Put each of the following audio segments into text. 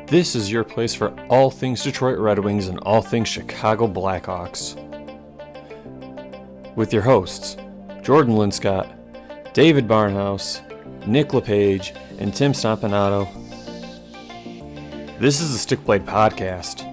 This is your place for all things Detroit Red Wings and all things Chicago Blackhawks. With your hosts, Jordan Linscott, David Barnhouse, Nick LePage, and Tim Stompanato. This is the Stick Blade Podcast.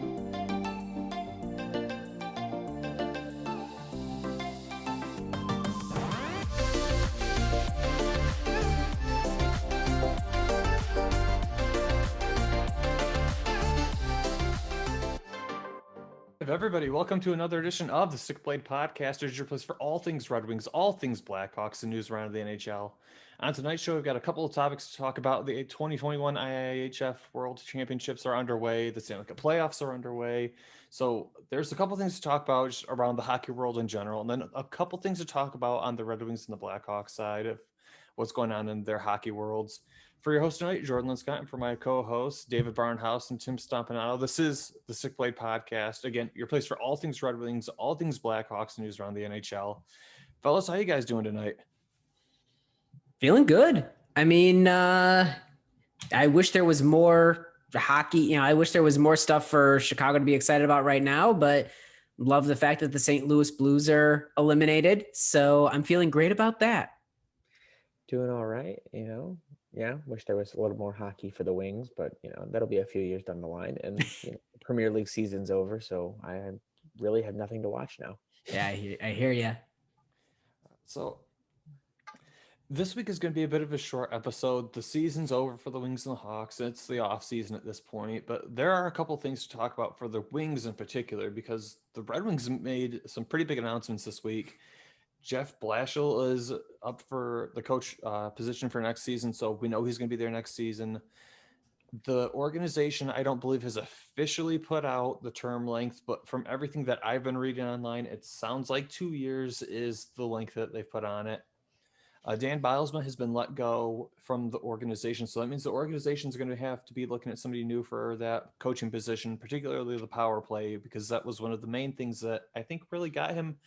Everybody, welcome to another edition of the Stick Blade Podcast. It's your place for all things Red Wings, all things Blackhawks, and news around the NHL. On tonight's show, we've got a couple of topics to talk about. The 2021 IIHF World Championships are underway. The Stanley Cup playoffs are underway. So there's a couple things to talk about just around the hockey world in general, and then a couple things to talk about on the Red Wings and the Blackhawks side of what's going on in their hockey worlds. For your host tonight, Jordan Linscott, and for my co-hosts, David Barnhouse and Tim Stompanato, this is the Stick Blade Podcast. Again, your place for all things Red Wings, all things Blackhawks, news around the NHL. Fellas, how you guys doing tonight? Feeling good. I mean, I wish there was more hockey. I wish there was more stuff for Chicago to be excited about right now, but love the fact that the St. Louis Blues are eliminated. So I'm feeling great about that. Doing all right, Yeah, wish there was a little more hockey for the Wings, but that'll be a few years down the line. And the Premier League season's over, so I really have nothing to watch now. Yeah, I hear you. So this week is going to be a bit of a short episode. The season's over for the Wings and the Hawks. It's the off season at this point, but there are a couple things to talk about for the Wings in particular, because the Red Wings made some pretty big announcements this week. Jeff Blashill is up for the coach position for next season, so we know he's going to be there next season. The organization, I don't believe, has officially put out the term length, but from everything that I've been reading online, it sounds like 2 years is the length that they've put on it. Dan Bylsma has been let go from the organization, so that means the organization's going to have to be looking at somebody new for that coaching position, particularly the power play, because that was one of the main things that I think really got him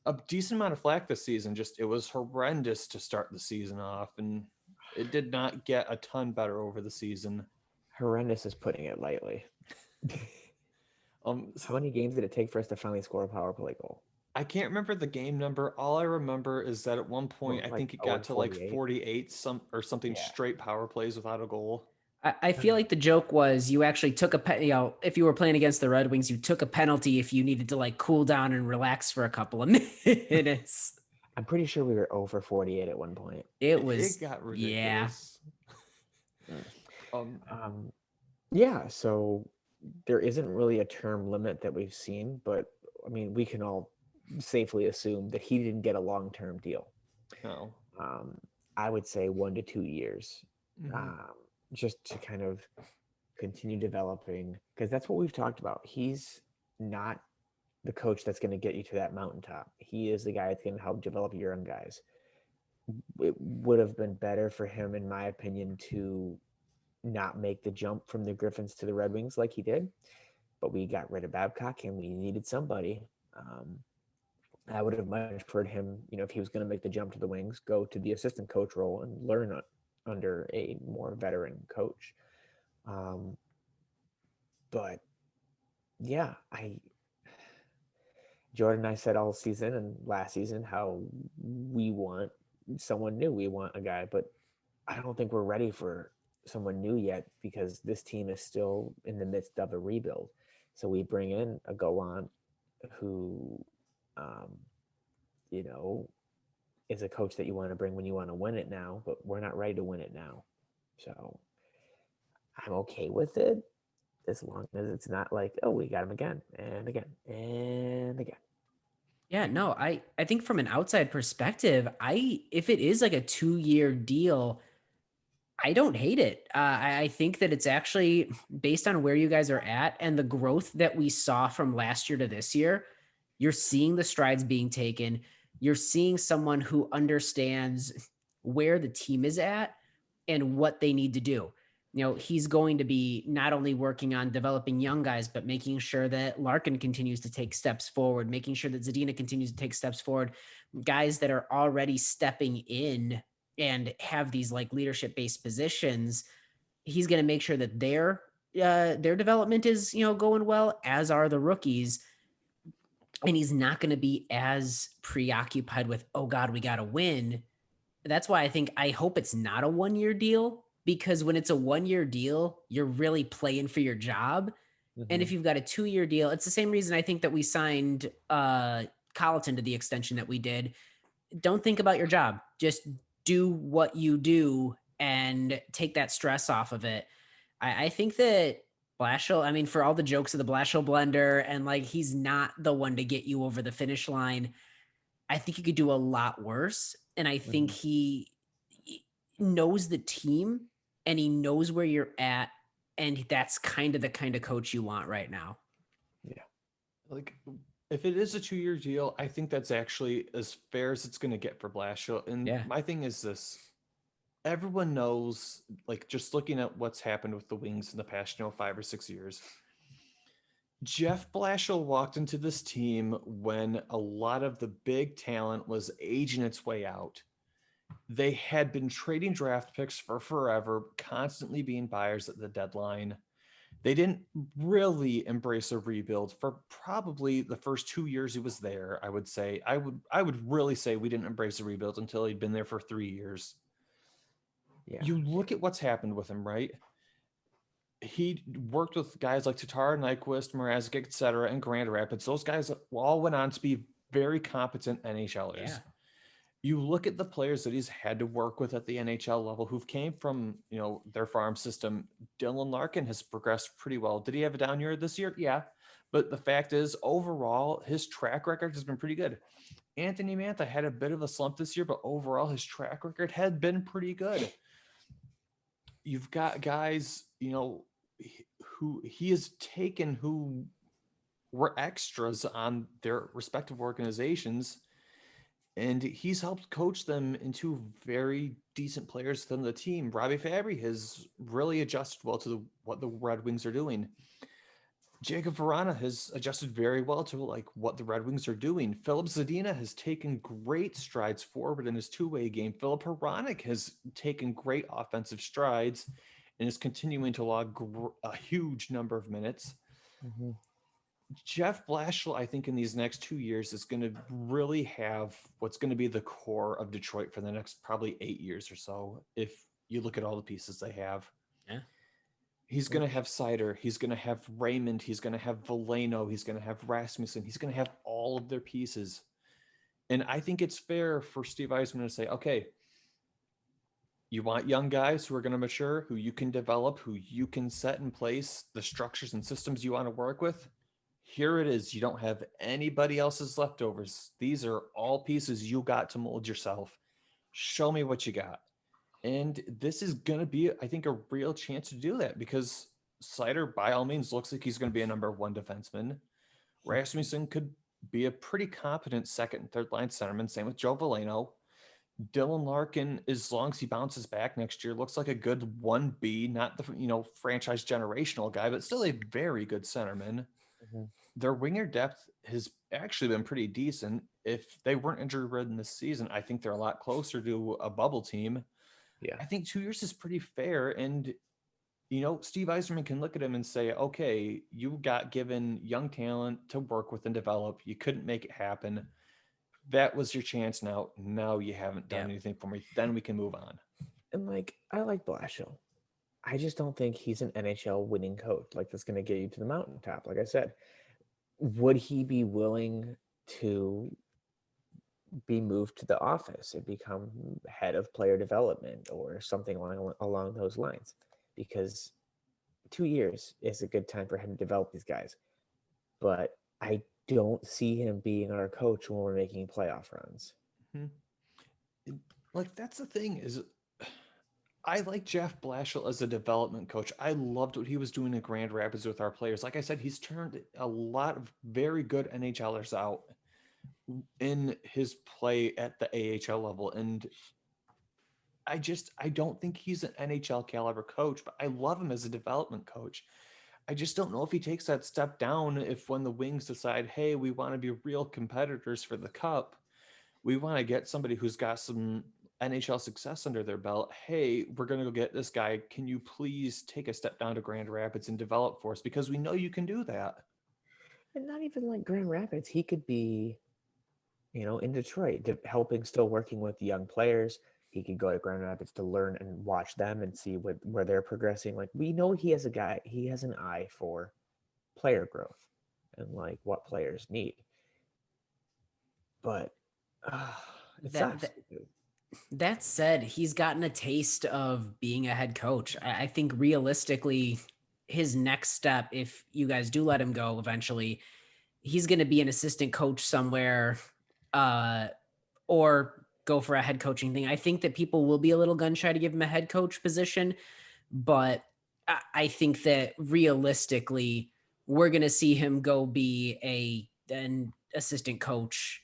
a decent amount of flack this season. Just it was horrendous to start the season off, and it did not get a ton better over the season. Horrendous is putting it lightly. How many games did it take for us to finally score a power play goal? I can't remember the game number. All I remember is that at one point, I think it got to 48 something straight power plays without a goal. I feel like the joke was you actually took if you were playing against the Red Wings, you took a penalty if you needed to cool down and relax for a couple of minutes. I'm pretty sure we were over 48 at one point. It got ridiculous. Yeah. So there isn't really a term limit that we've seen, but I mean, we can all safely assume that he didn't get a long-term deal. No. I would say 1 to 2 years. Mm-hmm. Just to kind of continue developing, because that's what we've talked about. He's not the coach that's going to get you to that mountaintop. He is the guy that's going to help develop your young guys. It would have been better for him, in my opinion, to not make the jump from the Griffins to the Red Wings like he did, but we got rid of Babcock and we needed somebody. I would have much preferred him, if he was going to make the jump to the Wings, go to the assistant coach role and learn under a more veteran coach. But yeah, Jordan and I said all season and last season how we want someone new. We want a guy, but I don't think we're ready for someone new yet, because this team is still in the midst of a rebuild. So we bring in a Gallant who, is a coach that you want to bring when you want to win it now, but we're not ready to win it now. So I'm okay with it as long as it's not like, oh, we got him again and again and again. Yeah, no, I think from an outside perspective, if it is like a 2-year deal, I don't hate it. I think that it's actually based on where you guys are at and the growth that we saw from last year to this year. You're seeing the strides being taken. You're seeing someone who understands where the team is at and what they need to do. He's going to be not only working on developing young guys, but making sure that Larkin continues to take steps forward, making sure that Zadina continues to take steps forward, guys that are already stepping in and have these leadership based positions. He's going to make sure that they're their development is, going well, as are the rookies. And he's not going to be as preoccupied with, oh God, we got to win. That's why I hope it's not a 1-year deal, because when it's a 1-year deal, you're really playing for your job. And if Mhm. you've got a 2-year deal, it's the same reason I think that we signed Colleton to the extension that we did. Don't think about your job. Just do what you do and take that stress off of it. I think that Blashill, I mean, for all the jokes of the Blashill blender and like he's not the one to get you over the finish line, I think he could do a lot worse. And I think Mhm. he knows the team and he knows where you're at. And that's the kind of coach you want right now. Yeah. Like, if it is a 2-year deal, I think that's actually as fair as it's going to get for Blashill. And Yeah. my thing is this: everyone knows, like, just looking at what's happened with the Wings in the past, 5 or 6 years. Jeff Blashill walked into this team when a lot of the big talent was aging its way out. They had been trading draft picks for forever, constantly being buyers at the deadline. They didn't really embrace a rebuild for probably the first 2 years he was there. I would say I would really say we didn't embrace a rebuild until he'd been there for 3 years. Yeah. You look at what's happened with him, right? He worked with guys like Tatar, Nyquist, Mrazek, etc., and Grand Rapids. Those guys all went on to be very competent NHLers. Yeah. You look at the players that he's had to work with at the NHL level who've came from, their farm system. Dylan Larkin has progressed pretty well. Did he have a down year this year? Yeah. But the fact is, overall, his track record has been pretty good. Anthony Mantha had a bit of a slump this year, but overall, his track record had been pretty good. You've got guys, who he has taken who were extras on their respective organizations, and he's helped coach them into very decent players within the team. Robbie Fabry has really adjusted well to what the Red Wings are doing. Jacob Verana has adjusted very well to like what the Red Wings are doing. Philip Zadina has taken great strides forward in his two-way game. Philip Hronek has taken great offensive strides and is continuing to log a huge number of minutes. Mhm. Jeff Blashill, I think in these next 2 years is going to really have what's going to be the core of Detroit for the next probably 8 years or so. If you look at all the pieces they have, Yeah. he's going to have Seider, he's going to have Raymond, he's going to have Veleno, he's going to have Rasmussen, he's going to have all of their pieces. And I think it's fair for Steve Yzerman to say, okay, you want young guys who are going to mature, who you can develop, who you can set in place the structures and systems you want to work with. Here it is. You don't have anybody else's leftovers. These are all pieces you got to mold yourself. Show me what you got. And this is going to be, I think, a real chance to do that because Seider, by all means, looks like he's going to be a number one defenseman. Rasmussen could be a pretty competent second and third line centerman. Same with Joe Veleno. Dylan Larkin, as long as he bounces back next year, looks like a good 1B, not the franchise generational guy, but still a very good centerman. Mhm. Their winger depth has actually been pretty decent. If they weren't injury ridden this season, I think they're a lot closer to a bubble team. Yeah. I think 2 years is pretty fair. And, Steve Yzerman can look at him and say, okay, you got given young talent to work with and develop. You couldn't make it happen. That was your chance. Now you haven't done Yeah. anything for me. Then we can move on. And I like Blashill. I just don't think he's an NHL winning coach. That's going to get you to the mountaintop. Like I said, would he be willing to be moved to the office and become head of player development or something along those lines? Because 2 years is a good time for him to develop these guys. But I don't see him being our coach when we're making playoff runs. Mhm. That's the thing is I like Jeff Blashill as a development coach. I loved what he was doing in Grand Rapids with our players. Like I said, he's turned a lot of very good NHLers out in his play at the AHL level. And I don't think he's an NHL caliber coach, but I love him as a development coach. I just don't know if he takes that step down if when the Wings decide, hey, we want to be real competitors for the cup, we want to get somebody who's got some NHL success under their belt, hey, we're going to go get this guy. Can you please take a step down to Grand Rapids and develop for us? Because we know you can do that. And not even like Grand Rapids. He could be, in Detroit, helping, still working with young players. He could go to Grand Rapids to learn and watch them and see where they're progressing. Like, we know he has an eye for player growth and like what players need. But it That, sucks. that that said, he's gotten a taste of being a head coach. I think realistically, his next step, if you guys do let him go eventually, he's going to be an assistant coach somewhere, uh, or go for a head coaching thing. I think that people will be a little gun shy to give him a head coach position, but I think that realistically, we're going to see him go be an assistant coach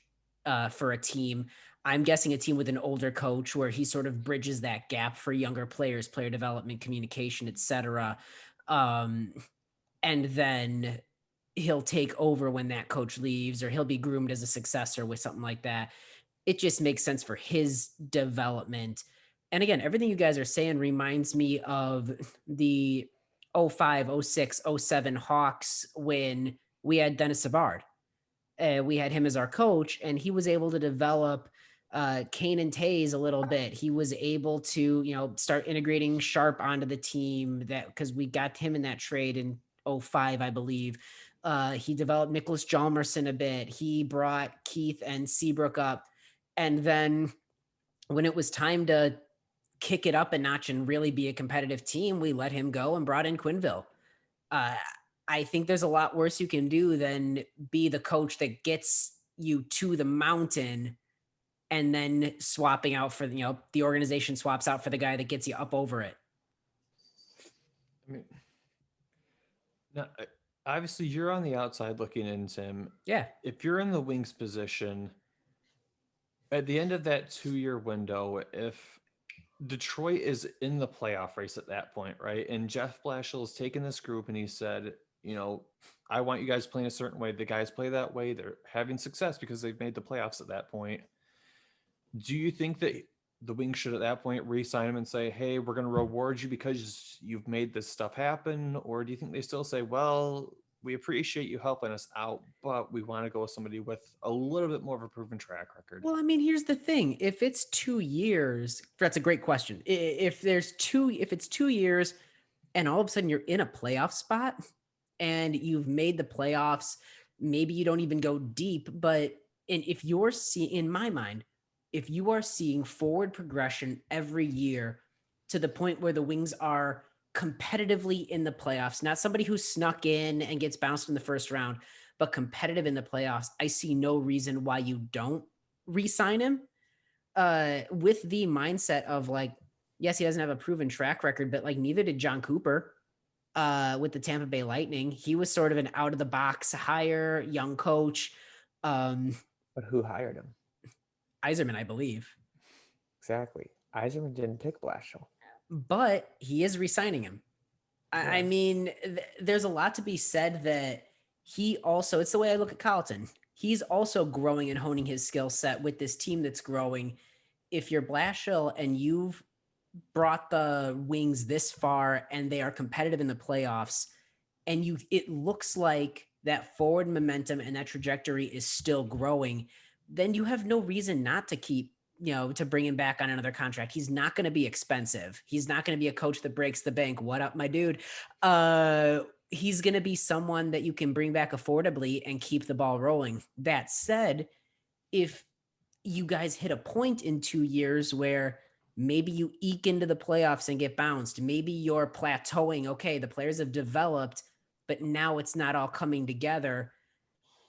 for a team. I'm guessing a team with an older coach where he sort of bridges that gap for younger players, player development, communication, etc. And then he'll take over when that coach leaves, or he'll be groomed as a successor with something like that. It just makes sense for his development. And again, everything you guys are saying reminds me of the 05, 06, 07 Hawks when we had Dennis Savard. We had him as our coach, and he was able to develop Kane and Tays a little bit. He was able to, start integrating Sharp onto the team because we got him in that trade in 05, I believe. He developed Nicholas Jalmerson a bit. He brought Keith and Seabrook up. And then when it was time to kick it up a notch and really be a competitive team, we let him go and brought in Quinville. I think there's a lot worse you can do than be the coach that gets you to the mountain and then swapping out for, the organization swaps out for the guy that gets you up over it. I mean, now, obviously, you're on the outside looking in, Tim. Yeah. If you're in the Wings position, at the end of that 2-year window, if Detroit is in the playoff race at that point, right? And Jeff Blashill has taken this group and he said, I want you guys playing a certain way. The guys play that way. They're having success because they've made the playoffs at that point. Do you think that the Wings should at that point re-sign him and say, hey, we're going to reward you because you've made this stuff happen? Or do you think they still say, well, we appreciate you helping us out, but we want to go with somebody with a little bit more of a proven track record? Well, I mean, here's the thing. If it's 2 years, that's a great question. If it's 2 years and all of a sudden you're in a playoff spot and you've made the playoffs, maybe you don't even go deep, but if you're seeing, in my mind, if you are seeing forward progression every year to the point where the Wings are competitively in the playoffs, not somebody who snuck in and gets bounced in the first round, but competitive in the playoffs, I see no reason why you don't re-sign him with the mindset of like, yes, he doesn't have a proven track record, but like neither did John Cooper with the Tampa Bay Lightning. He was sort of an out of the box hire, young coach. But who hired him? Yzerman, I believe. Exactly. Yzerman didn't pick Blashill. But he is re-signing him. Yeah. I mean, there's a lot to be said that he also, it's the way I look at Carlton. He's also growing and honing his skill set with this team that's growing. If you're Blashill and you've brought the Wings this far and they are competitive in the playoffs, and it looks like that forward momentum and that trajectory is still growing, then you have no reason not to keep, to bring him back on another contract. He's not going to be expensive. He's not going to be a coach that breaks the bank. What up, my dude? He's going to be someone that you can bring back affordably and keep the ball rolling. That said, if you guys hit a point in 2 years where maybe you eke into the playoffs and get bounced, maybe you're plateauing. Okay, the players have developed, but now it's not all coming together.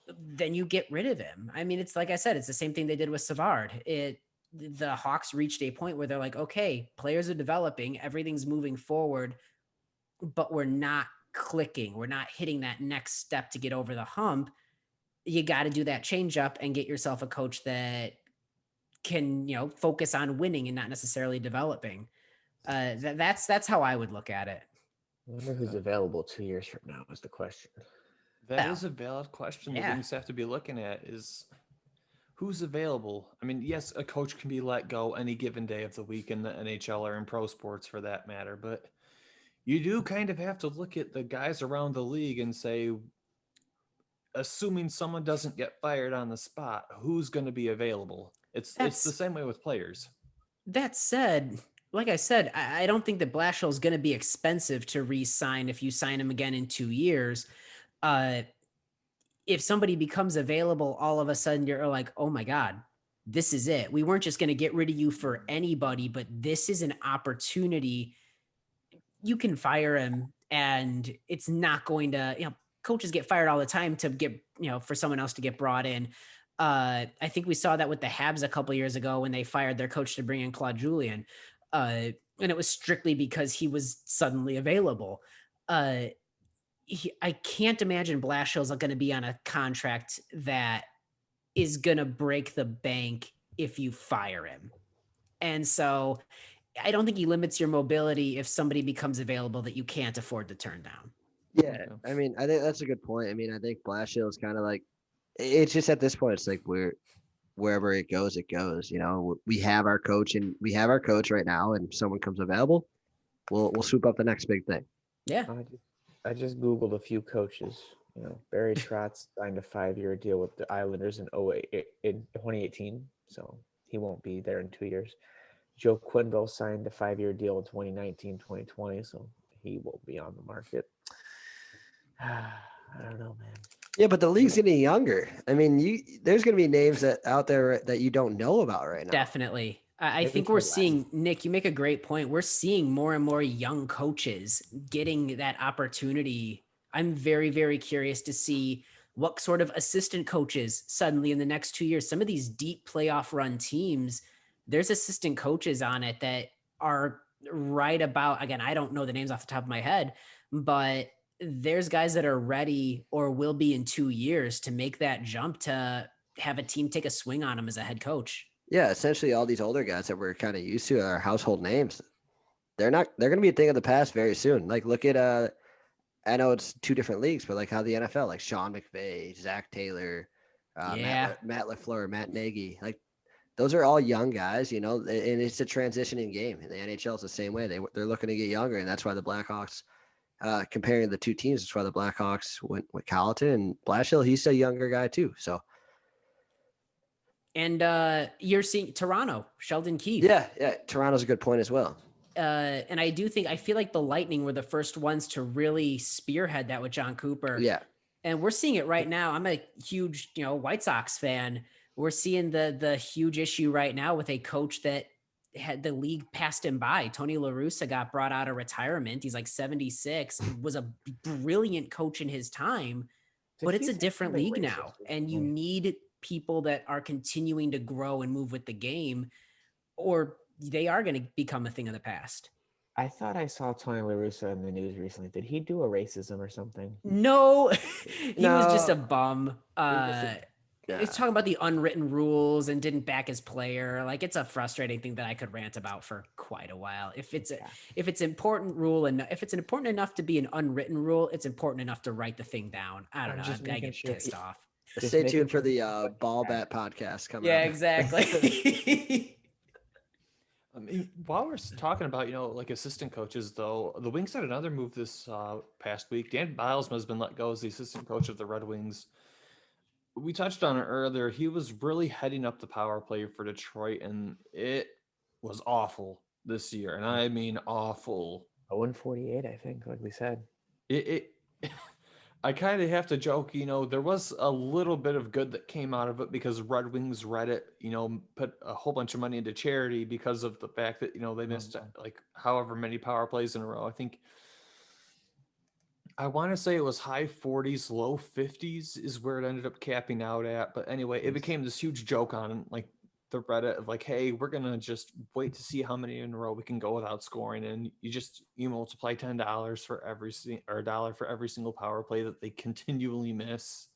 Then you get rid of him. I mean, it's like I said, it's the same thing they did with Savard. The Hawks reached a point where they're like, okay, players are developing, everything's moving forward, but we're not clicking. We're not hitting that next step to get over the hump. You got to do that change up and get yourself a coach that can, focus on winning and not necessarily developing. That's how I would look at it. I wonder who's available 2 years from now is the question. That is a valid question. Yeah. The Wings have to be looking at is who's available. I mean, yes, a coach can be let go any given day of the week in the NHL or in pro sports for that matter, but you do kind of have to look at the guys around the league and say, assuming someone doesn't get fired on the spot, who's going to be available? It's the That's same way with players. that said, like I said, I don't think that Blashill is going to be expensive to re-sign if you sign him again in 2 years. Uh, if somebody becomes available, all of a sudden you're like, oh my God, this is it. We weren't just going to get rid of you for anybody, but this is an opportunity. You can fire him and it's not going to, coaches get fired all the time to get, for someone else to get brought in. I think we saw that with the Habs a couple years ago when they fired their coach to bring in Claude Julien. And it was strictly because he was suddenly available. I can't imagine Blashill's going to be on a contract that is going to break the bank if you fire him. And so I don't think he limits your mobility if somebody becomes available that you can't afford to turn down. Yeah, I mean, I think that's a good point. I mean, I think Blashill is kind of like, it's just at this point, it's like wherever it goes, it goes. You know, we have our coach right now, and if someone comes available, we'll swoop up the next big thing. Yeah. I just Googled a few coaches. You know, Barry Trotz signed a 5-year deal with the Islanders in 2018, so he won't be there in 2 years. Joe Quenneville signed a 5-year deal in 2019, 2020, so he won't be on the market. I don't know, man. Yeah, but the league's getting younger. I mean, there's going to be names that out there that you don't know about right now. Definitely. I think we're seeing, Nick, you make a great point. We're seeing more and more young coaches getting that opportunity. I'm very, very curious to see what sort of assistant coaches suddenly in the next 2 years, some of these deep playoff run teams, there's assistant coaches on it that are right about, again, I don't know the names off the top of my head, but there's guys that are ready or will be in 2 years to make that jump to have a team take a swing on them as a head coach. Yeah, essentially all these older guys that we're kind of used to are household names. They're going to be a thing of the past very soon. Like look at, I know it's two different leagues, but like how the NFL, like Sean McVay, Zach Taylor, Matt LaFleur, Matt Nagy, like those are all young guys, you know, and it's a transitioning game. And the NHL is the same way. They're looking to get younger, and that's why the Blackhawks, comparing the two teams, that's why the Blackhawks went with Colleton and Blashill. He's a younger guy too, so. And you're seeing Toronto, Sheldon Keefe. Yeah, Toronto's a good point as well. And I feel like the Lightning were the first ones to really spearhead that with John Cooper. Yeah. And we're seeing it right now. I'm a huge, White Sox fan. We're seeing the huge issue right now with a coach that had the league passed him by. Tony La Russa got brought out of retirement. He's like 76, was a brilliant coach in his time, but it's a different league now. And you need people that are continuing to grow and move with the game, or they are going to become a thing of the past. I thought I saw Tony La Russa in the news recently. Did he do a racism or something? No, he was just a bum. It's talking about the unwritten rules and didn't back his player. Like, it's a frustrating thing that I could rant about for quite a while. If it's important rule, and if it's important enough to be an unwritten rule, it's important enough to write the thing down. I don't know. I get pissed off. Stay tuned for the Ball Bat podcast coming up. Yeah, exactly. I mean, while we're talking about, like assistant coaches, though, the Wings had another move this past week. Dan Bylsma has been let go as the assistant coach of the Red Wings. We touched on it earlier. He was really heading up the power play for Detroit, and it was awful this year. And I mean awful. 0-48, I think, like we said. I kind of have to joke, there was a little bit of good that came out of it because Red Wings Reddit, put a whole bunch of money into charity because of the fact that, they missed like however many power plays in a row. I want to say it was high 40s, low 50s is where it ended up capping out at. But anyway, it became this huge joke on like the Reddit of like, hey, we're going to just wait to see how many in a row we can go without scoring. And you multiply $10 for $1 for every single power play that they continually miss.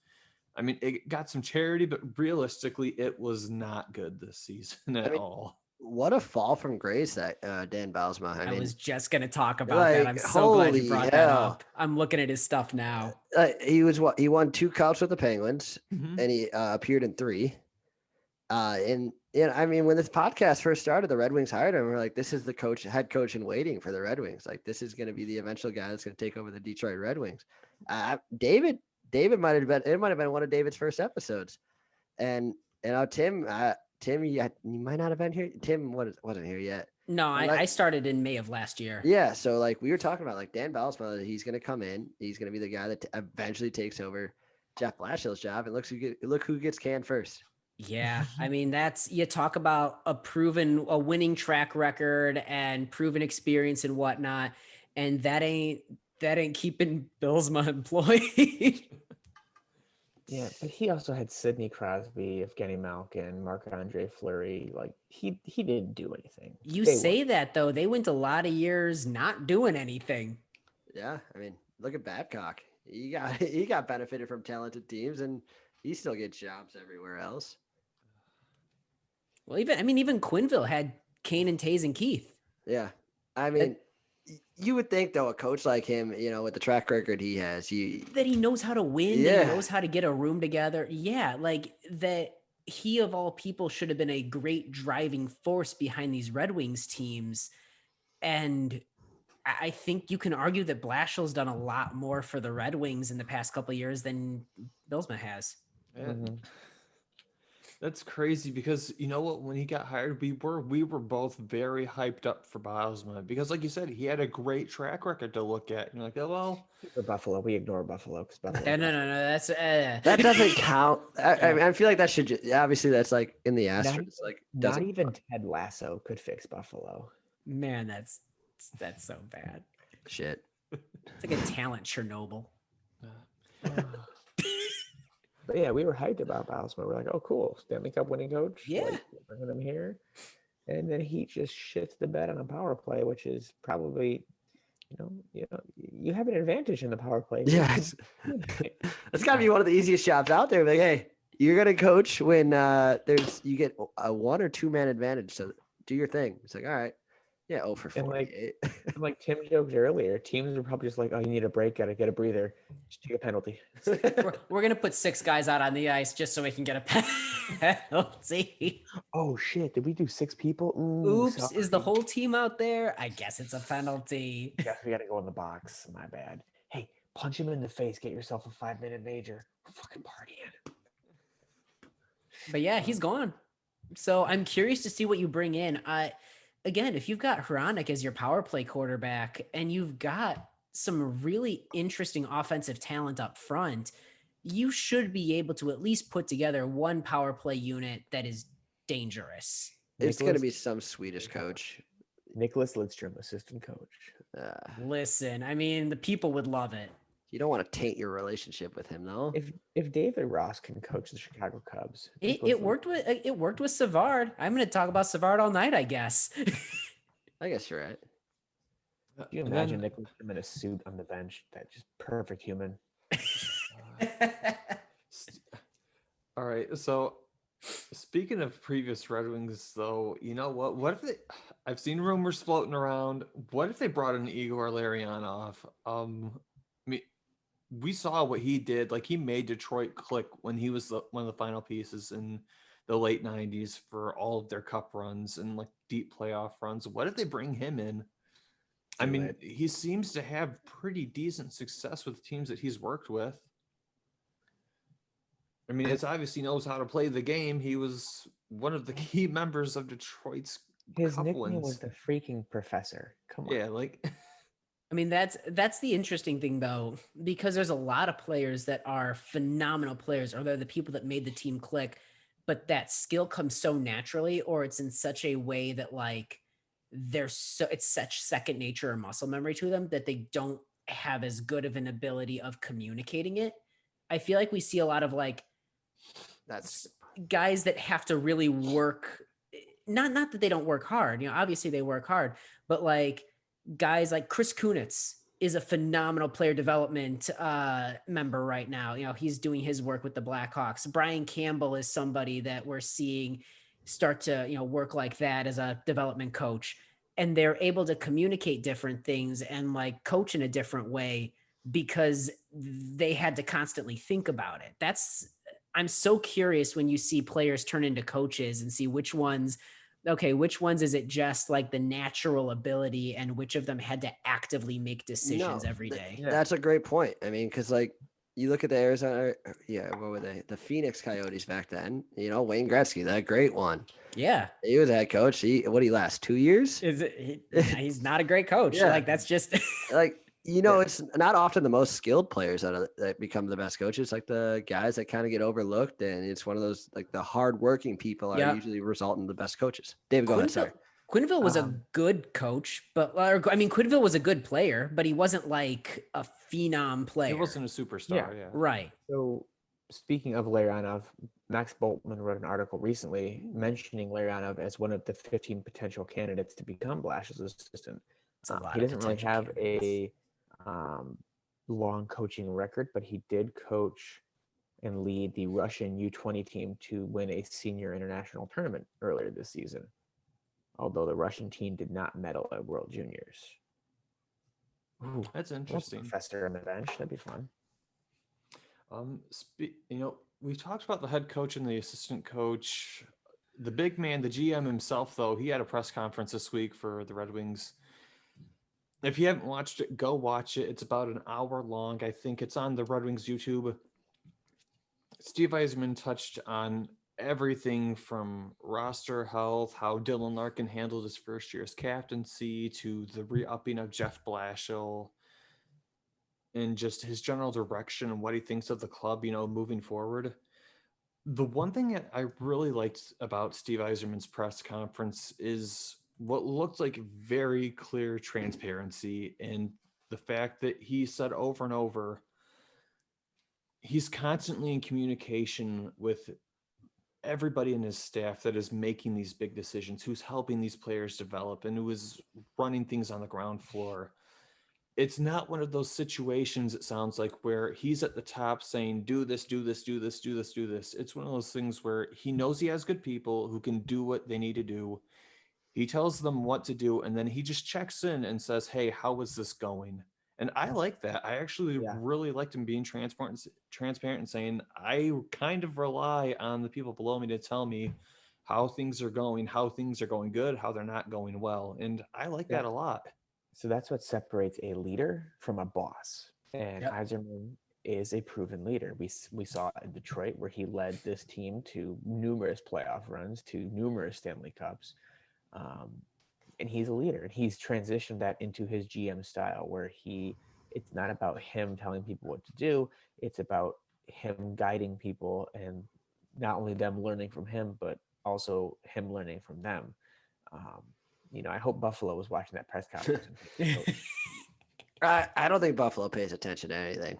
I mean, it got some charity, but realistically, it was not good this season at all. What a fall from grace that Dan Bylsma. I mean, was just going to talk about that. I'm so glad you brought that up. I'm looking at his stuff now. He won 2 cups with the Penguins, and he appeared in 3. And I mean, when this podcast first started, the Red Wings hired him. We're like, this is the head coach in waiting for the Red Wings. Like, this is going to be the eventual guy that's going to take over the Detroit Red Wings. David might have been. It might have been one of David's first episodes. And Tim, you might not have been here. Tim wasn't here yet. No, I started in May of last year. Yeah, so like we were talking about, like Dan Bylsma, he's going to come in. He's going to be the guy that eventually takes over Jeff Blashill's job, and look who gets canned first. Yeah, I mean, you talk about a winning track record and proven experience and whatnot, and that ain't keeping Bylsma employed. Yeah, but he also had Sidney Crosby, Evgeny Malkin, Marc-Andre Fleury. Like he didn't do anything. You say that though, they went a lot of years not doing anything. Yeah, I mean, look at Babcock. He got benefited from talented teams, and he still gets jobs everywhere else. Well, even Quinville had Kane and Taze and Keith. Yeah, I mean, you would think though a coach like him, with the track record he has, that he knows how to win, Yeah. that he knows how to get a room together. Yeah, like that he of all people should have been a great driving force behind these Red Wings teams. And I think you can argue that Blashill's done a lot more for the Red Wings in the past couple of years than Bylsma has. Yeah. Mm-hmm. That's crazy because you know what? When he got hired, we were both very hyped up for Bylsma because, like you said, he had a great track record to look at. And you're like, oh well. For Buffalo, we ignore Buffalo because Buffalo. No. That's that doesn't count. I mean, I feel like that should obviously that's like in the asterisk. Not even Ted Lasso could fix Buffalo. Man, that's so bad. Shit. It's like a talent Chernobyl. But yeah, we were hyped about Bylsma. We're like, oh, cool, Stanley Cup winning coach. Yeah, like, bringing him here, and then he just shits the bed on a power play, which is probably, you have an advantage in the power play. Yeah, it's got to be one of the easiest jobs out there. Like, hey, you're gonna coach when you get a 1 or 2 man advantage. So do your thing. It's like, all right, yeah, 0 for 48. Like Tim joked earlier, teams are probably just like, oh, you need a break, gotta get a breather, just take a penalty. we're gonna put 6 guys out on the ice just so we can get a penalty. Oh shit, did we do 6 people? Oops, sorry. is the whole team out there? I guess it's a penalty. Guess we gotta go in the box. My bad. Hey, punch him in the face. Get yourself a 5-minute major. We're fucking partying. But yeah, he's gone. So I'm curious to see what you bring in. Again, if you've got Hronek as your power play quarterback and you've got some really interesting offensive talent up front, you should be able to at least put together one power play unit that is dangerous. It's going to be some Swedish coach. Nicholas Lidstrom, assistant coach. Listen, I mean, the people would love it. You don't want to taint your relationship with him, though. If David Ross can coach the Chicago Cubs, it worked with Savard. I'm going to talk about Savard all night, I guess. I guess you're right. Can you imagine Nicholas Lidstrom in a suit on the bench? That just perfect human. All right, so speaking of previous Red Wings, though, you know what? What if I've seen rumors floating around. What if they brought in Igor Larionov? We saw what he did. Like, he made Detroit click when he was one of the final pieces in the late 90s for all of their cup runs and like deep playoff runs. What if they bring him in? I mean, he seems to have pretty decent success with teams that he's worked with. I mean, it's obvious he knows how to play the game. He was one of the key members of Detroit's His cup nickname wins. was the freaking professor. Come on. Yeah, like... I mean, that's the interesting thing, though, because there's a lot of players that are phenomenal players, or they're the people that made the team click, but that skill comes so naturally, or it's in such a way that like it's such second nature or muscle memory to them that they don't have as good of an ability of communicating it. I feel like we see a lot of like That's guys that have to really work. Not that they don't work hard, obviously they work hard, but like guys like Chris Kunitz is a phenomenal player development member right now. He's doing his work with the Blackhawks. Brian Campbell is somebody that we're seeing start to, work like that as a development coach. And they're able to communicate different things and like coach in a different way because they had to constantly think about it. That's I'm so curious when you see players turn into coaches and see which ones is it just like the natural ability and which of them had to actively make decisions every day? Yeah. That's a great point. I mean, because like you look at the Arizona, what were they? The Phoenix Coyotes back then. Wayne Gretzky, that great one. Yeah. He was head coach. What did he last 2 years? He's not a great coach. Yeah. Like that's just Like it's not often the most skilled players that become the best coaches. Like the guys that kind of get overlooked, and it's one of those like the hardworking people are usually result in the best coaches. David, go ahead. Sorry. Quenneville was a good coach, Quenneville was a good player, but he wasn't like a phenom player. He wasn't a superstar. Yeah. Right. So speaking of Larionov, Max Boltman wrote an article recently mentioning Larionov as one of the 15 potential candidates to become Blashill's assistant. He doesn't really have a long coaching record, but he did coach and lead the Russian U20 team to win a senior international tournament earlier this season, although the Russian team did not medal at World Juniors. Ooh, that's interesting. Professor on the bench, that'd be fun. We talked about the head coach and the assistant coach. The big man, the GM himself, though, he had a press conference this week for the Red Wings. If you haven't watched it, go watch it. It's about an hour long. I think it's on the Red Wings YouTube. Steve Yzerman touched on everything from roster health, how Dylan Larkin handled his first year's captaincy, to the re-upping of Jeff Blashill, and just his general direction and what he thinks of the club, moving forward. The one thing that I really liked about Steve Yzerman's press conference is what looked like very clear transparency, and the fact that he said over and over, he's constantly in communication with everybody in his staff that is making these big decisions, who's helping these players develop, and who is running things on the ground floor. It's not one of those situations, it sounds like, where he's at the top saying, do this, do this, do this, do this, do this. It's one of those things where he knows he has good people who can do what they need to do. He tells them what to do, and then he just checks in and says, hey, how is this going? And I like that. I actually really liked him being transparent and saying, I kind of rely on the people below me to tell me how things are going good, how they're not going well. And I like that a lot. So that's what separates a leader from a boss. And Yzerman is a proven leader. We saw it in Detroit, where he led this team to numerous playoff runs, to numerous Stanley Cups. And he's a leader, and he's transitioned that into his GM style, where it's not about him telling people what to do. It's about him guiding people, and not only them learning from him, but also him learning from them. I hope Buffalo was watching that press conference. I don't think Buffalo pays attention to anything.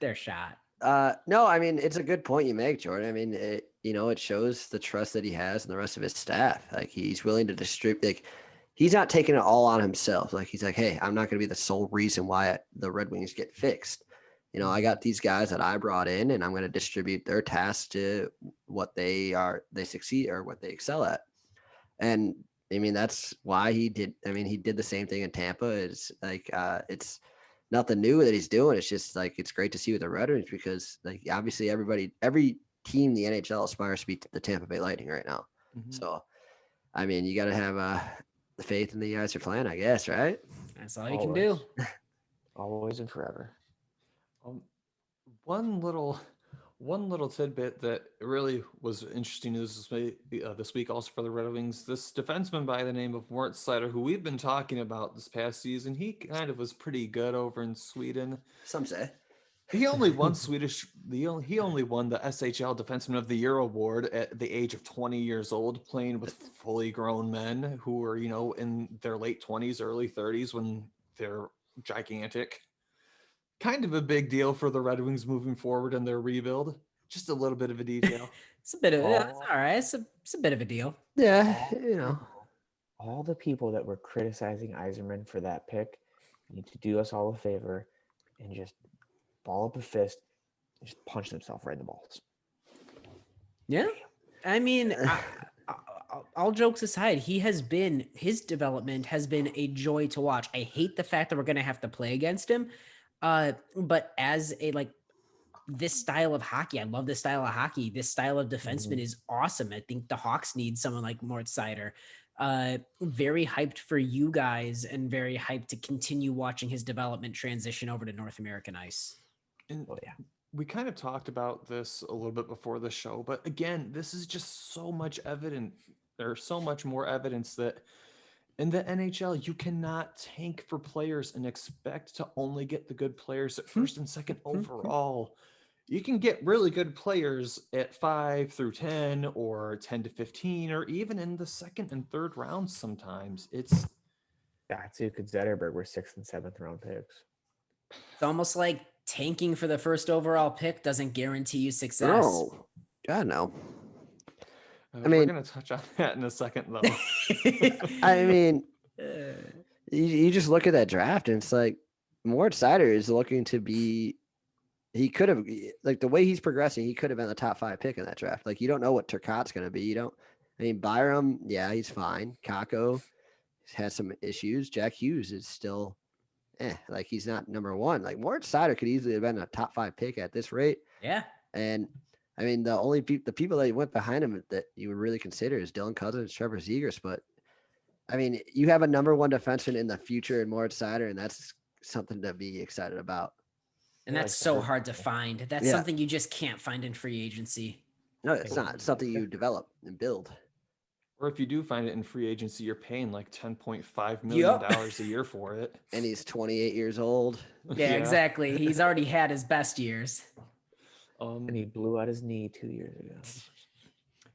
They're shot. No, I mean, it's a good point you make, Jordan. I mean, it shows the trust that he has in the rest of his staff. Like, he's willing to distribute. Like, he's not taking it all on himself. Like, he's like, hey, I'm not going to be the sole reason why the Red Wings get fixed. I got these guys that I brought in, and I'm going to distribute their tasks to what they succeed or what they excel at. And I mean, that's why he did the same thing in Tampa. It's like, it's nothing new that he's doing. It's just like, it's great to see with the Red Wings, because like, obviously every team in the NHL aspires to be the Tampa Bay Lightning right now. Mm-hmm. So, I mean, you got to have the faith in the Yzer plan, I guess, right? That's all you can do. Always and forever. One little tidbit that really was interesting news this week also for the Red Wings. This defenseman by the name of Seider, who we've been talking about this past season, he kind of was pretty good over in Sweden. Some say. He only won he only won the SHL Defenseman of the Year award at the age of 20 years old, playing with fully grown men who were, in their late 20s, early 30s when they're gigantic. Kind of a big deal for the Red Wings moving forward in their rebuild. Just a little bit of a detail. It's a bit of it's all right. It's a bit of a deal. Yeah, all the people that were criticizing Yzerman for that pick need to do us all a favor and just ball up a fist and just punch themselves right in the balls. Yeah, I mean, all jokes aside, his development has been a joy to watch. I hate the fact that we're going to have to play against him. But as a this style of hockey. I love this style of hockey. This style of defenseman is awesome. I think the Hawks need someone like Mort Seider. Very hyped for you guys and very hyped to continue watching his development transition over to North American ice. And Oh yeah. we kind of talked about this a little bit before the show, but again, this is just so much evident. There's so much more evidence that in the NHL, you cannot tank for players and expect to only get the good players at first and second overall. You can get really good players at 5 through 10 or 10 to 15, or even in the second and third rounds sometimes. It's Datsuk and Zetterberg were 6th and 7th round picks. It's almost like tanking for the first overall pick doesn't guarantee you success. No, God no. we're mean- going to touch on that in a second, though. I mean, you just look at that draft and it's like Mort Seider is looking to be. He could have, like, the way he's progressing, he could have been the top 5 pick in that draft. Like, you don't know what Turcotte's going to be. You don't. I mean, Byram, yeah, he's fine. Kako has some issues. Jack Hughes is still, like, he's not number 1. Like, Mort Seider could easily have been a top 5 pick at this rate. Yeah. And I mean, the people that went behind him that you would really consider is Dylan Cousins, Trevor Zegras. But I mean, you have a number 1 defenseman in the future in Mort Seider, and that's something to be excited about. And I that's like so that. hard to find. That's Yeah. something you just can't find in free agency. No, it's not. It's something you develop and build. Or if you do find it in free agency, you're paying like $10.5 million a year for it. And he's 28 years old. Yeah, exactly. He's already had his best years. And he blew out his knee 2 years ago.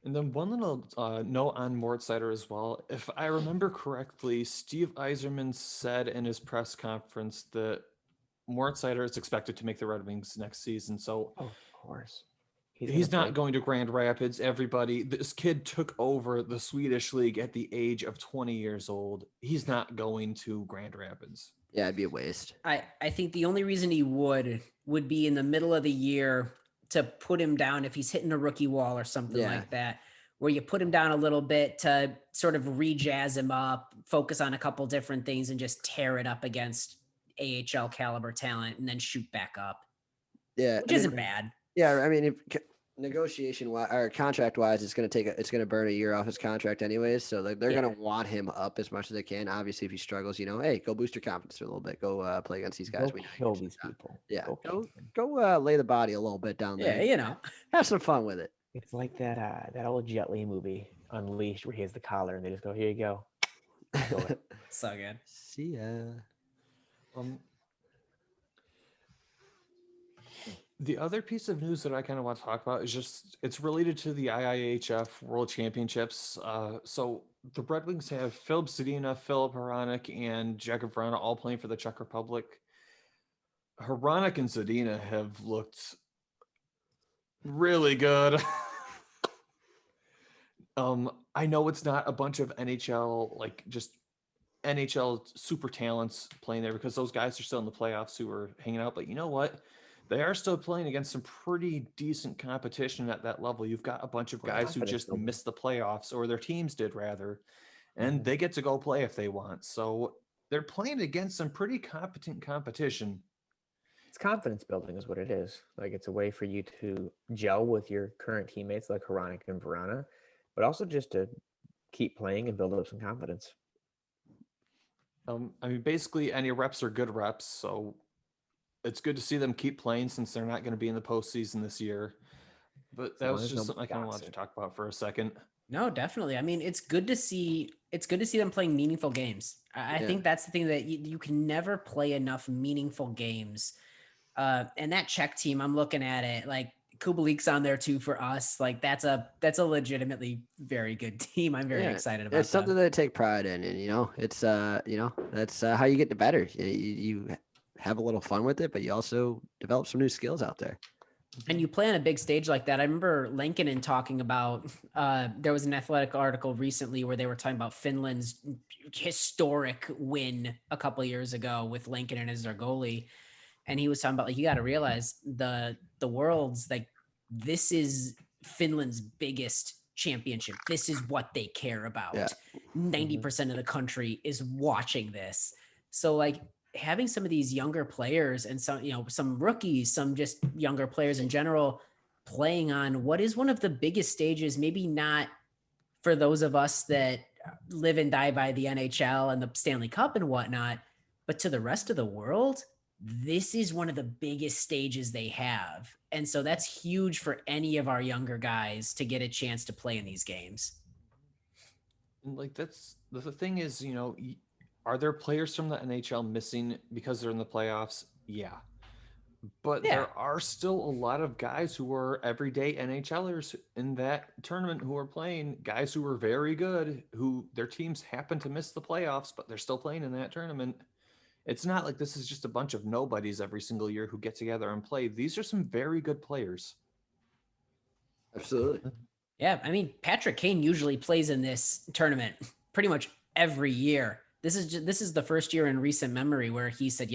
And then one little note on Mort Seider as well. If I remember correctly, Steve Yzerman said in his press conference that Mort Seider is expected to make the Red Wings next season. So Oh, of course. he's gonna not play. going to Grand Rapids. Everybody, this kid took over the Swedish league at the age of 20 years old. He's not going to Grand Rapids. Yeah, it'd be a waste. I think the only reason he would be in the middle of the year to put him down if he's hitting a rookie wall or something Yeah. like that, where you put him down a little bit to sort of re-jazz him up, focus on a couple different things, and just tear it up against AHL caliber talent and then shoot back up, Yeah, which isn't bad. Yeah, I mean, if negotiation wise or contract wise, it's going to burn a year off his contract anyways. So they're Yeah. going to want him up as much as they can. Obviously, if he struggles, hey, go boost your confidence for a little bit. Go play against these guys. Go We know you kill can these shoot. people. Yeah, Go kill go them. go lay the body a little bit down Yeah, there. Have some fun with it. It's like that old Jet Li movie, Unleashed, where he has the collar and they just go, "Here you go." Go ahead. So good. See ya. The other piece of news that I kind of want to talk about is just it's related to the IIHF World Championships. So the Red Wings have Filip Zadina, Filip Hronek, and Jakub Vrana all playing for the Czech Republic. Hronek and Zadina have looked really good. I know it's not a bunch of NHL, like just NHL super talents playing there because those guys are still in the playoffs who are hanging out, but you know what? They are still playing against some pretty decent competition at that level. You've got a bunch of Well, guys who confidence just building. missed the playoffs, or their teams did rather, and they get to go play if they want. So they're playing against some pretty competent competition. It's confidence building is what it is. Like, it's a way for you to gel with your current teammates like Hronek and Vrana, but also just to keep playing and build up some confidence. I mean, basically any reps are good reps, so it's good to see them keep playing since they're not going to be in the postseason this year. But that long was as just something I nobody kind of docs wanted to it. talk about for a second. No, definitely. I mean, it's good to see them playing meaningful games. I Yeah. think that's the thing that you can never play enough meaningful games. And that Czech team, I'm looking at it like Kubelik's on there too for us. Like that's a legitimately very good team. I'm very excited about It's something them. to take pride in, and it's that's how you get better. You have a little fun with it, but you also develop some new skills out there. And you play on a big stage like that. I remember Lankinen talking about, there was an athletic article recently where they were talking about Finland's historic win a couple of years ago with Lankinen as their goalie. And he was talking about, like, you got to realize the world's like, this is Finland's biggest championship. This is what they care about. Yeah. 90% of the country is watching this. So like, having some of these younger players and some, some rookies, some just younger players in general playing on what is one of the biggest stages, maybe not for those of us that live and die by the NHL and the Stanley Cup and whatnot, but to the rest of the world, this is one of the biggest stages they have. And so that's huge for any of our younger guys to get a chance to play in these games. Like that's the thing is, are there players from the NHL missing because they're in the playoffs? Yeah. But Yeah. there are still a lot of guys who are everyday NHLers in that tournament who are playing, guys who are very good, who their teams happen to miss the playoffs, but they're still playing in that tournament. It's not like this is just a bunch of nobodies every single year who get together and play. These are some very good players. Absolutely. Yeah, I mean, Patrick Kane usually plays in this tournament pretty much every year. This is the first year in recent memory where he said,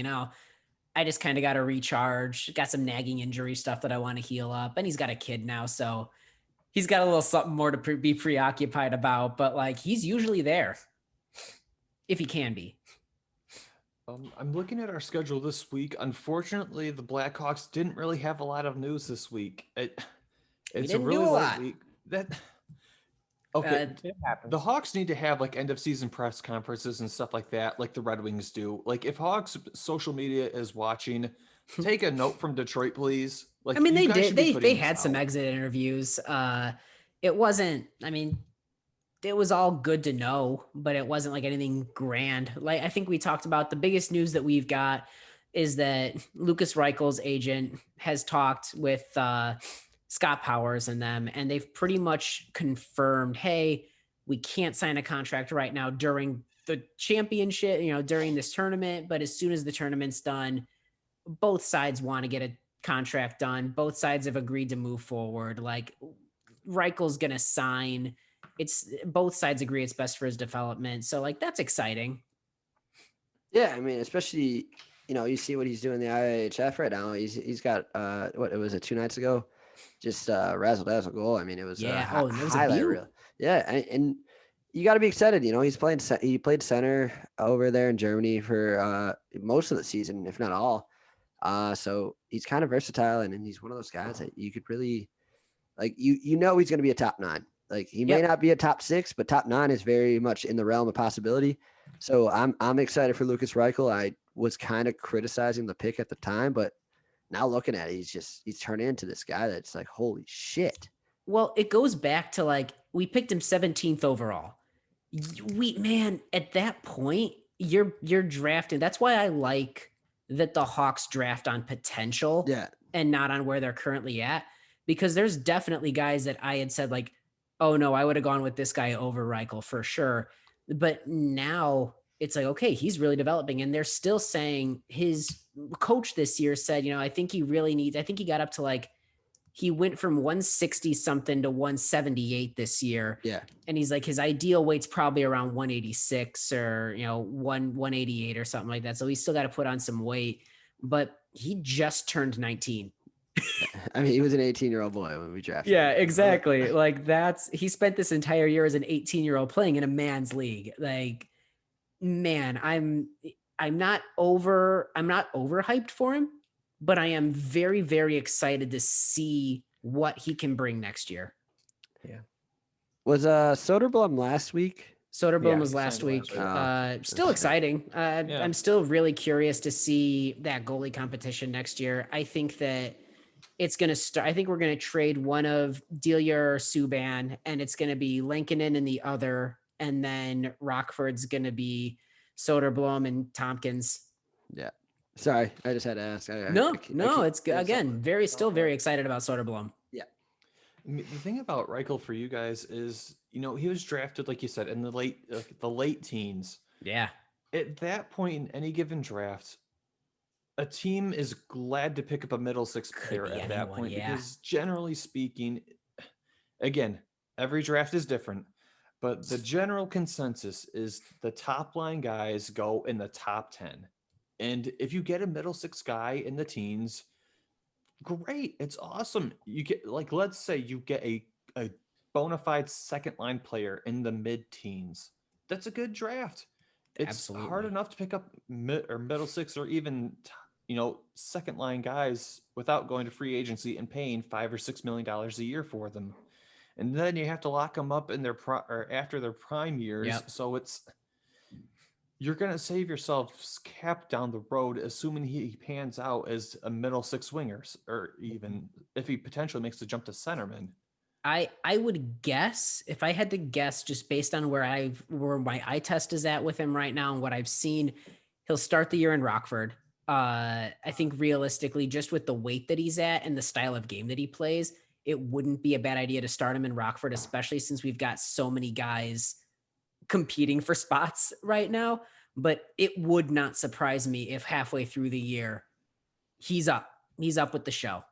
I just kind of got to recharge, got some nagging injury stuff that I want to heal up, and he's got a kid now, so he's got a little something more to be preoccupied about. But like, he's usually there if he can be. I'm looking at our schedule this week. Unfortunately, the Blackhawks didn't really have a lot of news this week. It's a didn't really do a light lot. week. Okay, It happens. the Hawks need to have like end of season press conferences and stuff like that, like the Red Wings do. Like if Hawks social media is watching, take a note from Detroit, please. Like I mean, you they guys did. should be They putting this had some out. exit interviews. It wasn't. I mean, it was all good to know, but it wasn't like anything grand. Like I think we talked about, the biggest news that we've got is that Lucas Reichel's agent has talked with Scott Powers and them, and they've pretty much confirmed, hey, we can't sign a contract right now during the championship, during this tournament, but as soon as the tournament's done, both sides want to get a contract done. Both sides have agreed to move forward. Like Reichel's going to sign. It's both sides agree it's best for his development. So like, that's exciting. Yeah, I mean, especially you see what he's doing in the IIHF right now. He's got what, it was 2 nights ago, just razzle dazzle goal. I mean, it was Yeah. a And there was a highlight view. reel. Yeah, and you got to be excited. He's playing. He played center over there in Germany for most of the season, if not all. So he's kind of versatile, and he's one of those guys that you could really like. He's going to be a top 9. Like he may not be a top 6, but top 9 is very much in the realm of possibility. So I'm excited for Lucas Reichel. I was kind of criticizing the pick at the time, but now looking at it, he's turned into this guy that's like, holy shit. Well, it goes back to like, we picked him 17th overall. At that point, you're drafting. That's why I like that the Hawks draft on potential and not on where they're currently at, because there's definitely guys that I had said like, oh no, I would have gone with this guy over Reichel for sure. But now it's like, okay, he's really developing. And they're still saying, his coach this year said, I think he got up to like, he went from 160 something to 178 this year. Yeah. And he's like, his ideal weight's probably around 186 or, 188 or something like that. So he's still got to put on some weight, but he just turned 19. I mean, he was an 18-year-old boy when we drafted Yeah, him. exactly. Like he spent this entire year as an 18-year-old playing in a man's league. Like, man, I'm not overhyped for him, but I am very, very excited to see what he can bring next year. Yeah. Was Soderblom last week? Soderblom Yeah, was he last signed week. last week. Still exciting. Yeah. I'm still really curious to see that goalie competition next year. I think that it's going to start. I think we're going to trade one of Delia or Subban, and it's going to be Lankinen in the other, and then Rockford's going to be Soderblom and Tompkins. Yeah. Sorry, I just had to ask. It's again still very excited about Soderblom. Yeah. The thing about Reichel for you guys is, he was drafted, like you said, in the late teens. Yeah. At that point in any given draft, a team is glad to pick up a middle 6 player be at that anyone, point, yeah. because generally speaking, again, every draft is different, but the general consensus is the top line guys go in the top 10. And if you get a middle 6 guy in the teens, great. It's awesome. You get, like, let's say you get a bona fide second line player in the mid teens. That's a good draft. it's hard Absolutely. enough to pick up middle six or even second line guys without going to free agency and paying $5 or $6 million a year for them, and then you have to lock them up in their or after their prime years. Yep. So you're gonna save yourself cap down the road, assuming he pans out as a middle six wingers, or even if he potentially makes the jump to centerman. I would guess, if I had to guess, just based on where my eye test is at with him right now and what I've seen, he'll start the year in Rockford. I think realistically, just with the weight that he's at and the style of game that he plays, it wouldn't be a bad idea to start him in Rockford, especially since we've got so many guys competing for spots right now. But it would not surprise me if halfway through the year he's up. He's up with the show.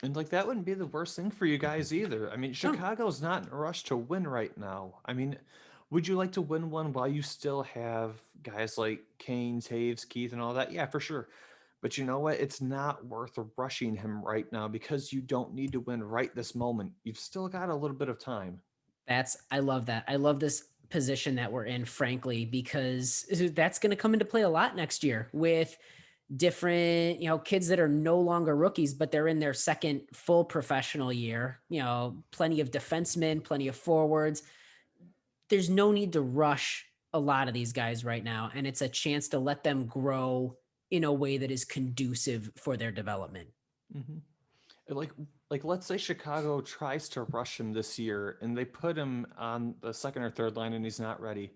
And like that wouldn't be the worst thing for you guys either. I mean, Chicago's not in a rush to win right now. I mean, would you like to win one while you still have guys like Kane, Taves, Keith, and all that? Yeah, for sure. But you know what? It's not worth rushing him right now because you don't need to win right this moment. You've still got a little bit of time. I love that. I love this position that we're in, frankly, because that's going to come into play a lot next year with different, kids that are no longer rookies, but they're in their second full professional year, plenty of defensemen, plenty of forwards. There's no need to rush a lot of these guys right now. And it's a chance to let them grow in a way that is conducive for their development. Mm-hmm. Like let's say Chicago tries to rush him this year and they put him on the second or third line and he's not ready.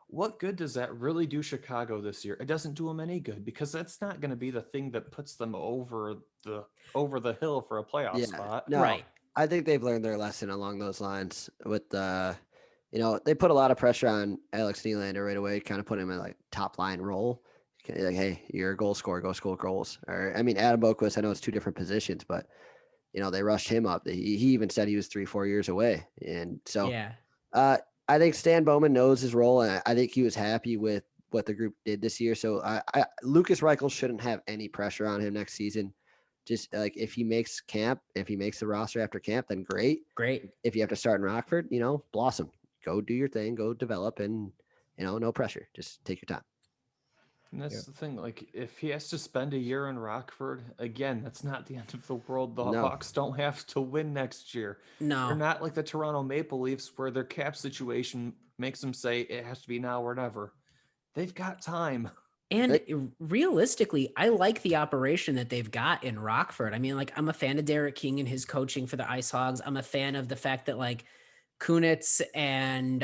What good does that really do Chicago this year? It doesn't do them any good because that's not going to be the thing that puts them over the hill for a playoff spot. No, Right. I think they've learned their lesson along those lines with they put a lot of pressure on Alex Nylander right away, kind of put him in like top line role. Like, hey, you're a goal scorer, go score goals. Or I mean, Adam Boquist, I know it's two different positions, but they rushed him up. He even said he was 3-4 years away. And so Yeah. I think Stan Bowman knows his role, and I think he was happy with what the group did this year. So Lucas Reichel shouldn't have any pressure on him next season. Just like if he makes camp, if he makes the roster after camp, then great. Great. If you have to start in Rockford, blossom. Go do your thing, go develop, and no pressure. Just take your time. And that's the thing. Like, if he has to spend a year in Rockford, again, that's not the end of the world. The Hawks don't have to win next year. No. They're not like the Toronto Maple Leafs where their cap situation makes them say it has to be now or never. They've got time. And realistically, I like the operation that they've got in Rockford. I mean, like, I'm a fan of Derek King and his coaching for the Ice Hogs. I'm a fan of the fact that, like, Kunitz and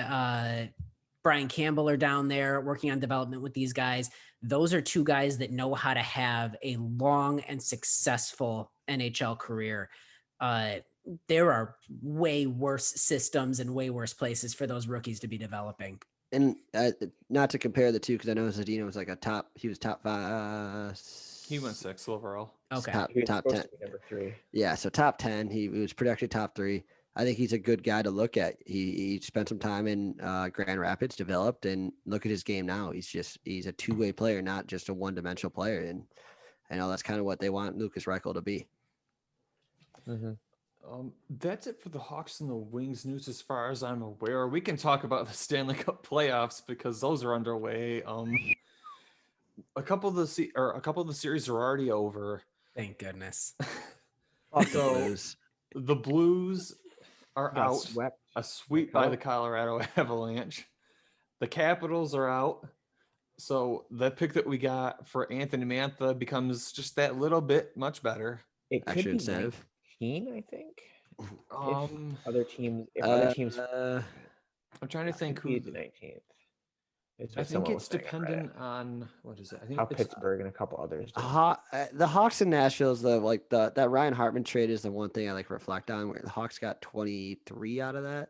Brian Campbell are down there working on development with these guys. Those are two guys that know how to have a long and successful NHL career. There are way worse systems and way worse places for those rookies to be developing. And not to compare the two, because I know Zadina was like he was top 5. He went 6th overall. Okay. Top 10. Number 3. Yeah, so top 10. He was projected top 3. I think he's a good guy to look at. He spent some time in Grand Rapids, developed, and look at his game now. He's a two-way player, not just a one-dimensional player. And I know that's kind of what they want Lucas Reichel to be. Mm-hmm. That's it for the Hawks and the Wings news as far as I'm aware. We can talk about the Stanley Cup playoffs because those are underway. A couple of the series are already over. Thank goodness. So the Blues are out. Swept. A sweep by the Colorado Avalanche. The Capitals are out. So the pick that we got for Anthony Mantha becomes just that little bit much better. It could be incentive. 19, I think. If other teams, I'm trying to think who who the 19th. I think it's dependent on what is it? I think how it's Pittsburgh and a couple others. The Hawks and Nashville is that Ryan Hartman trade is the one thing I reflect on, where the Hawks got 23 out of that.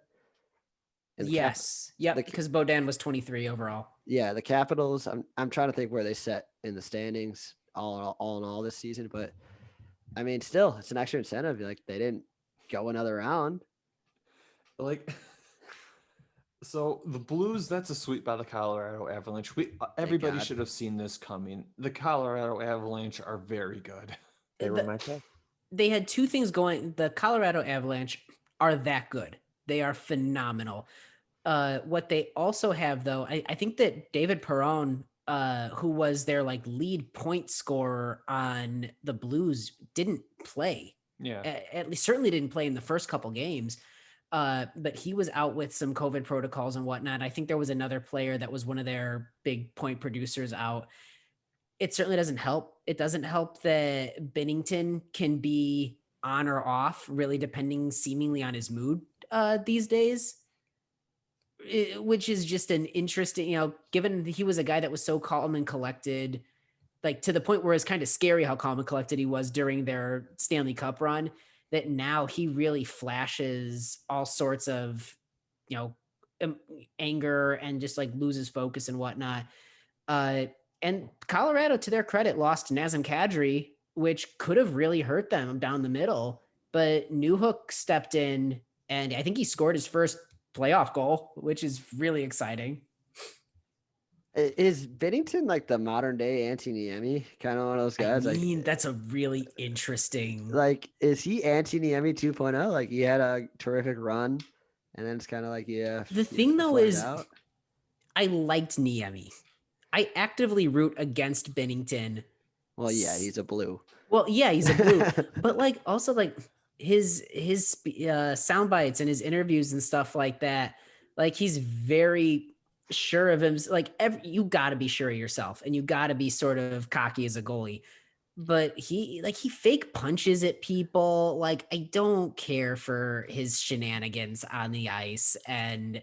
Yes. Because Beaudin was 23 overall. Yeah, the Capitals. I'm trying to think where they set in the standings all in all this season, but I mean, still, it's an extra incentive. Like, they didn't go another round. So the Blues, that's a sweep by the Colorado Avalanche. Everybody should have seen this coming. The Colorado Avalanche are very good. They were my pick. They had two things going. The Colorado Avalanche are that good. They are phenomenal. What they also have, though, I think that David Perron, who was their like lead point scorer on the Blues, didn't play. Yeah. At least certainly didn't play in the first couple games. But he was out with some COVID protocols and whatnot. I think there was another player that was one of their big point producers out. It certainly doesn't help. It doesn't help that Bennington can be on or off, really depending seemingly on his mood these days. Which is just an interesting, given he was a guy that was so calm and collected, like to the point where it's kind of scary how calm and collected he was during their Stanley Cup run, that now he really flashes all sorts of, anger and just like loses focus and whatnot. And Colorado, to their credit, lost Nazem Kadri, which could have really hurt them down the middle. But Newhook stepped in, and I think he scored his first playoff goal, which is really exciting. Is Bennington like the modern day Antti Niemi? Kind of one of those guys. I mean, that's a really interesting. Like, is he Antti Niemi 2.0? Like, he had a terrific run, and then it's kind of like, yeah. The thing though is, out. I liked Niemi. I actively root against Bennington. Well, yeah, he's a Blue. Well, yeah, he's a Blue, but like also like his sound bites and his interviews and stuff like that. Like he's very sure of him. Like you got to be sure of yourself, and you got to be sort of cocky as a goalie. But he fake punches at people. Like I don't care for his shenanigans on the ice. And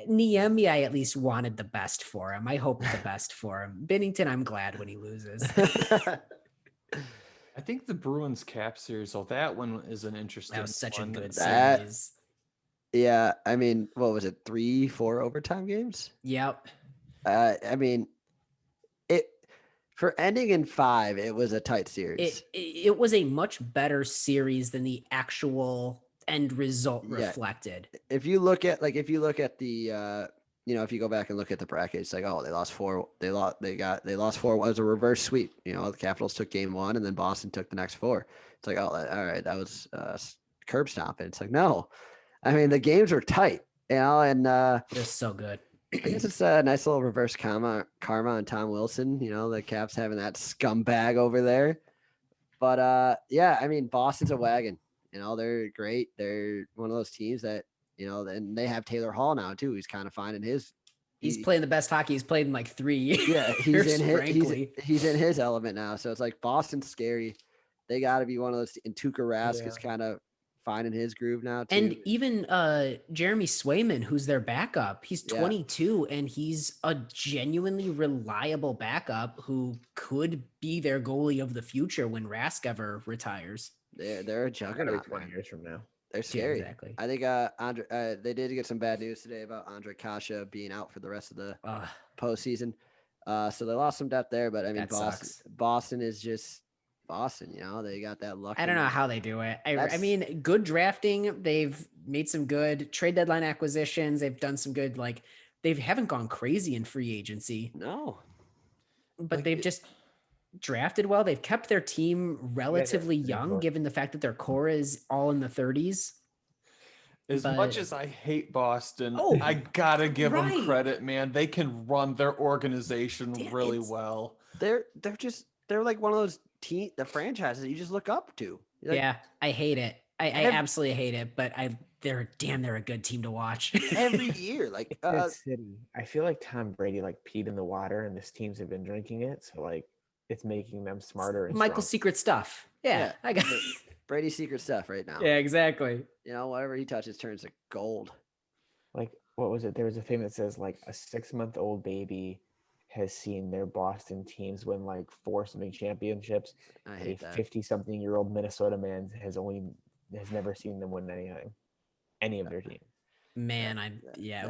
Niemi, I at least wanted the best for him. I hoped the best for him. Bennington, I'm glad when he loses. I think the Bruins Cap series, so that one is an interesting. That was such a good That- series. Yeah, I mean, what was it? 3-4 overtime games? Yep. I mean, it for ending in 5, it was a tight series. It was a much better series than the actual end result Yeah. reflected. If you look at the if you go back and look at the bracket, it's like, oh, they lost 4. They lost 4. It was a reverse sweep. The Capitals took game 1 and then Boston took the next 4. It's like, oh, all right, that was curb stomping. It's like, no, I mean, the games were tight, and They're so good. I guess it's a nice little reverse karma on Tom Wilson. The Caps having that scumbag over there. But yeah, I mean, Boston's a wagon. They're great. They're one of those teams that, and they have Taylor Hall now too. He's kind of finding his. He's playing the best hockey he's played in like 3 years. Yeah, he's frankly. he's in his element now. So it's like Boston's scary. They got to be one of those. And Tuukka Rask is kind of finding his groove now too. And even Jeremy Swayman, who's their backup, he's Yeah. 22 and he's a genuinely reliable backup who could be their goalie of the future when Rask ever retires. They're a Gotta be juggernaut. 20 Man. years from now. They're Yeah, scary. exactly. I think Andre. They did get some bad news today about Andre Kasha being out for the rest of the postseason. So they lost some depth there, but I mean, That sucks. Boston is just Boston. They got that luck. I don't know how they do it. I mean, good drafting. They've made some good trade deadline acquisitions. They've done some good, they haven't gone crazy in free agency, No. but they've just drafted well. They've kept their team relatively pretty young, good. given the fact that their core is all in the 30s. As much But- as I hate Boston, Oh, I gotta give right. them credit, man. They can run their organization Damn, really it's- well. They're like one of those the franchises that you just look up to. You're like, Yeah, I hate it. I Ev- absolutely hate it, but they're a good team to watch. every year, like It's that city. I feel like Tom Brady peed in the water, and this teams have been drinking it, so it's making them smarter. And Michael's strong. secret stuff. Yeah, Yeah. I got. Brady's secret stuff right now. Yeah, exactly. Whatever he touches turns to gold. What was it? There was a thing that says a 6-month-old baby has seen their Boston teams win 4 something championships. I A hate that. 50-something-year-old Minnesota man has never seen them win any of their team. Man,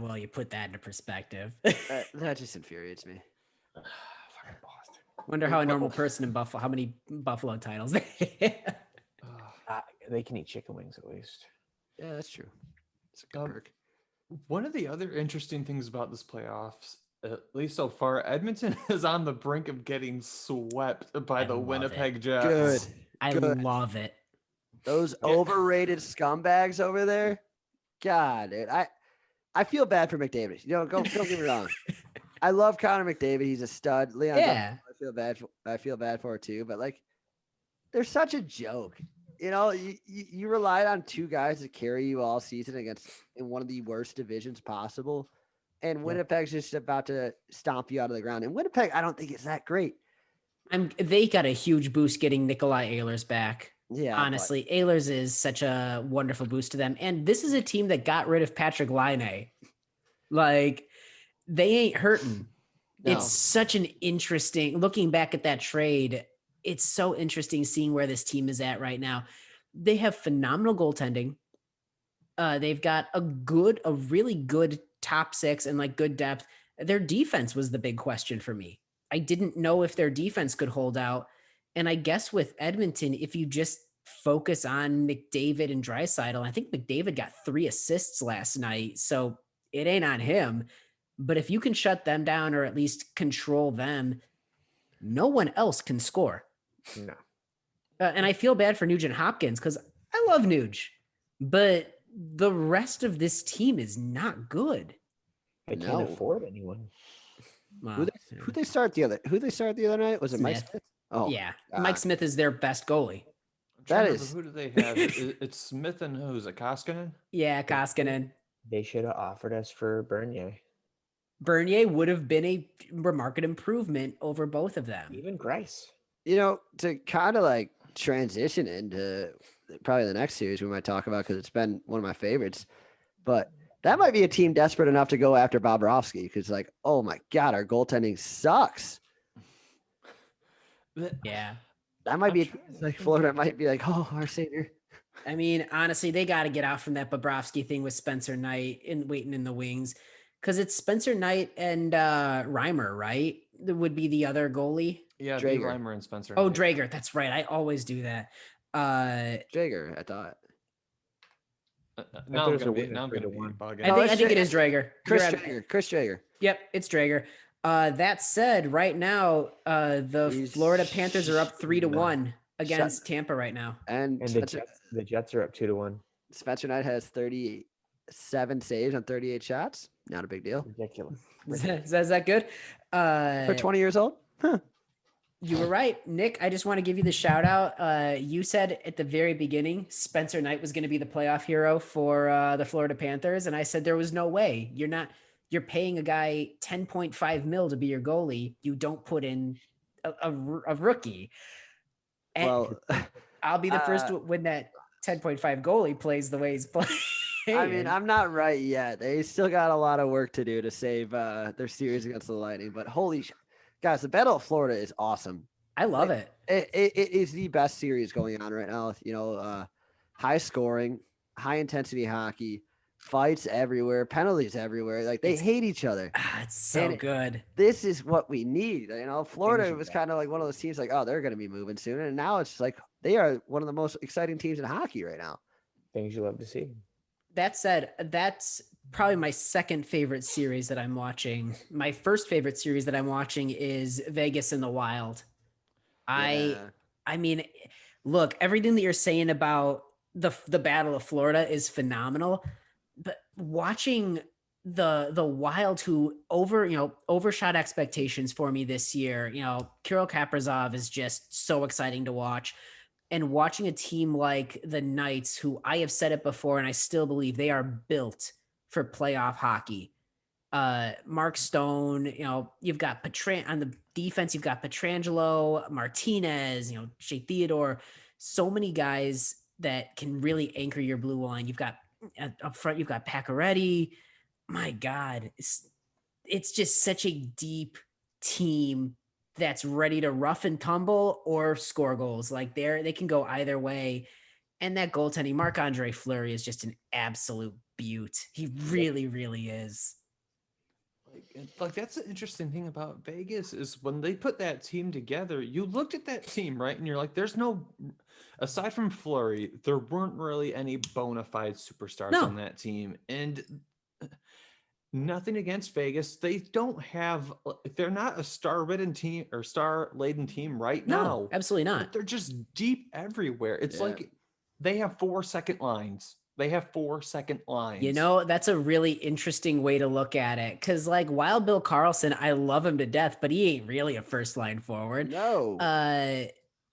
well, you put that into perspective. That just infuriates me. Fucking Boston. Wonder how a normal person in Buffalo, how many Buffalo titles they have. They can eat chicken wings at least. Yeah, that's true. It's a good Um, perk. One of the other interesting things about this playoffs, at least so far, Edmonton is on the brink of getting swept by I the love it. Winnipeg Jets. Good. I Good. love it. Those overrated scumbags over there. God, dude. I feel bad for McDavid. Don't get me wrong. I love Connor McDavid. He's a stud. Leon, Yeah. I feel bad for it too. But like, they're such a joke. You relied on two guys to carry you all season in one of the worst divisions possible, and Winnipeg's just about to stomp you out of the ground. And Winnipeg, I don't think it's that great. They got a huge boost getting Nikolai Ehlers back. Yeah, honestly, Ehlers is such a wonderful boost to them, and this is a team that got rid of Patrick Laine. Like, they ain't hurting. No. It's such an interesting looking back at that trade. It's so interesting seeing where this team is at right now. They have phenomenal goaltending. They've got a really good top six and like good depth. Their defense was the big question for me. I didn't know if their defense could hold out. And I guess with Edmonton, if you just focus on McDavid and Draisaitl, I think McDavid got 3 assists last night. So it ain't on him. But if you can shut them down or at least control them, no one else can score. No. And I feel bad for Nugent Hopkins because I love Nuge, but the rest of this team is not good. They can't afford anyone. Well, Who they start the other night? Was it Mike Smith. Smith? Oh yeah. Mike Smith is their best goalie. Who do they have? It's Smith and who's it? Koskinen? Yeah, Koskinen. They should have offered us for Bernier. Bernier would have been a remarkable improvement over both of them. Even Grice. To kind of like transition into probably the next series we might talk about because it's been one of my favorites, but that might be a team desperate enough to go after Bobrovsky because like, oh my God, our goaltending sucks. Yeah. That might be like Florida might be like, oh, our savior. I mean, honestly, they got to get out from that Bobrovsky thing with Spencer Knight and waiting in the wings because it's Spencer Knight and Reimer, right? That would be the other goalie. Yeah, Drager. Reimer and Spencer. Oh, Knight. Drager. That's right. I always do that. Drager, I thought. Now I'm gonna be bugging. I think it is Drager. Chris Drager. Yep, it's Drager. That said, right now, the Florida Panthers are up 3-1 against Tampa right now. And the Jets are up 2-1. Spencer Knight has 37 saves on 38 shots. Not a big deal. Ridiculous. Is that good? For 20 years old? Huh. You were right, Nick. I just want to give you the shout out. You said at the very beginning, Spencer Knight was going to be the playoff hero for the Florida Panthers. And I said, there was no way. You're paying a guy $10.5 million to be your goalie. You don't put in a rookie. And Well, I'll be the first when that 10.5 goalie plays the way he's playing. I mean, I'm not right yet. They still got a lot of work to do to save their series against the Lightning. But guys, the Battle of Florida is awesome. I love it. It is the best series going on right now. High scoring, high intensity hockey, fights everywhere, penalties everywhere. Like they hate each other. It's so good. This is what we need. Florida was kind of like one of those teams like, oh, they're going to be moving soon. And now it's like they are one of the most exciting teams in hockey right now. Things you love to see. That said, that's probably my second favorite series that I'm watching. My first favorite series that I'm watching is Vegas and the Wild. I mean, look, everything that you're saying about the Battle of Florida is phenomenal, but watching the Wild who overshot expectations for me this year, Kirill Kaprizov is just so exciting to watch. And watching a team like the Knights, who I have said it before, and I still believe they are built for playoff hockey. Mark Stone, you've got on the defense, you've got Pietrangelo, Martinez, Shea Theodore, so many guys that can really anchor your blue line. You've got up front, you've got Pacioretty. My God, it's just such a deep team that's ready to rough and tumble or score goals. Like they can go either way. And that goaltending, Marc-Andre Fleury is just an absolute beaut. He really, really is. Like that's the interesting thing about Vegas is when they put that team together, you looked at that team, right? And you're like, there's no, aside from Fleury, there weren't really any bona fide superstars on that team. And nothing against Vegas. They're not a star-ridden team or star-laden team right now. No, absolutely not. But they're just deep everywhere. It's like they have 4 second lines They have 4 second lines. You know, that's a really interesting way to look at it. Cause like Wild Bill Carlson, I love him to death, but he ain't really a first line forward. No.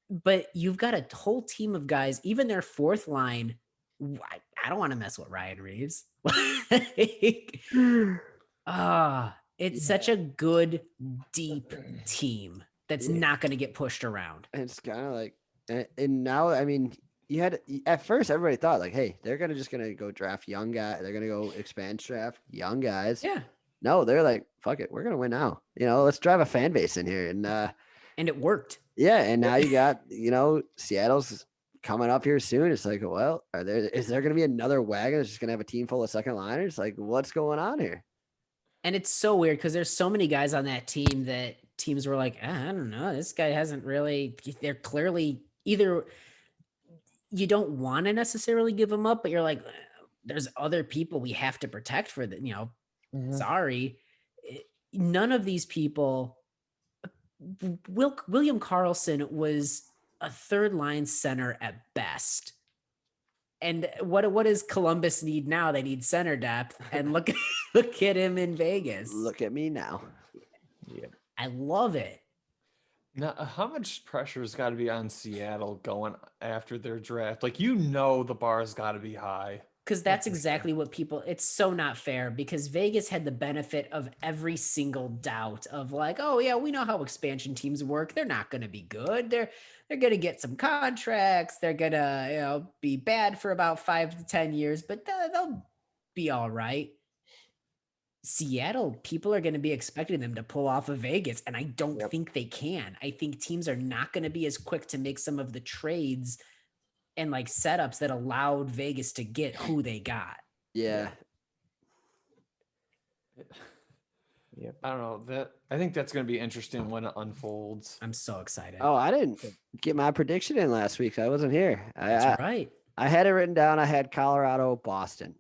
But you've got a whole team of guys, even their fourth line. I don't want to mess with Ryan Reeves. It's such a good, deep team that's Yeah. not going to get pushed around. It's kind of like, and now, I mean, you had at first everybody thought like, hey, they're just gonna go draft young guys. They're gonna go expand draft young guys. Yeah. No, they're like, fuck it, we're gonna win now. You know, let's drive a fan base in here, and it worked. yeah, and now you got Seattle's coming up here soon. It's like, well, is there gonna be another wagon that's just gonna have a team full of second liners? Like, what's going on here? And it's so weird because there's so many guys on that team that teams were like, I don't know, this guy hasn't really. They're clearly either. You don't want to necessarily give them up, but you're like, there's other people we have to protect for that. Sorry. None of these people, William Karlsson was a third line center at best. And what does Columbus need now? They need center depth. And look at him in Vegas. Look at me now. Yeah. I love it. Now, how much pressure's got to be on Seattle going after their draft? Like, the bar's got to be high. Because that's exactly what it's so not fair because Vegas had the benefit of every single doubt of like, oh yeah, we know how expansion teams work. They're not going to be good. They're going to get some contracts. They're going to, be bad for about 5 to 10 years, but they'll be all right. Seattle, people are going to be expecting them to pull off of Vegas, and I don't think they can. I think teams are not going to be as quick to make some of the trades and like setups that allowed Vegas to get who they got. Yeah. Yep. I don't know. I think that's going to be interesting when it unfolds. I'm so excited. Oh, I didn't get my prediction in last week. I wasn't here. That's right. I had it written down. I had Colorado, Boston.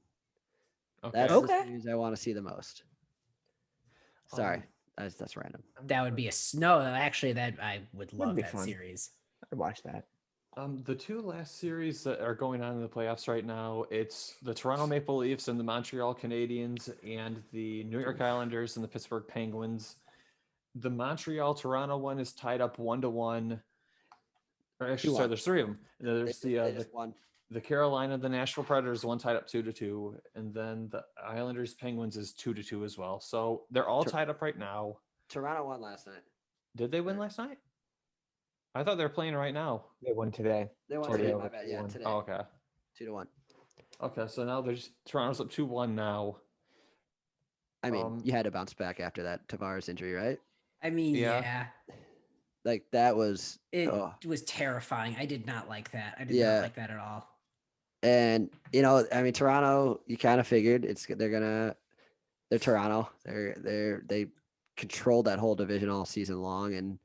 Okay. That's Okay. the series I want to see the most. Sorry, that's random. That would be a snow. Actually, that I would love be that fun. series. I'd watch that. The 2 last series that are going on in the playoffs right now, it's the Toronto Maple Leafs and the Montreal Canadiens and the New York Islanders and the Pittsburgh Penguins. The Montreal-Toronto one is tied up 1-1. Or actually, sorry, 2-1. there's 3 of them. There's They just won. the Carolina, the Nashville Predators, one tied up 2-2, and then the Islanders Penguins is 2-2 as well. So they're all tied up right now. Toronto won last night. Did they win last night? I thought they were playing right now. They won today. They won Today today. over My bad. Yeah, 2-1. today. Oh, okay. 2-1. Okay, so now there's Toronto's up 2-1 now. I mean, you had to bounce back after that Tavares injury, right? I mean, Yeah. yeah. Like that was It was terrifying. I did not like that. I did Yeah. not like that at all. And I mean, Toronto, you kind of figured they're Toronto. They controlled that whole division all season long, and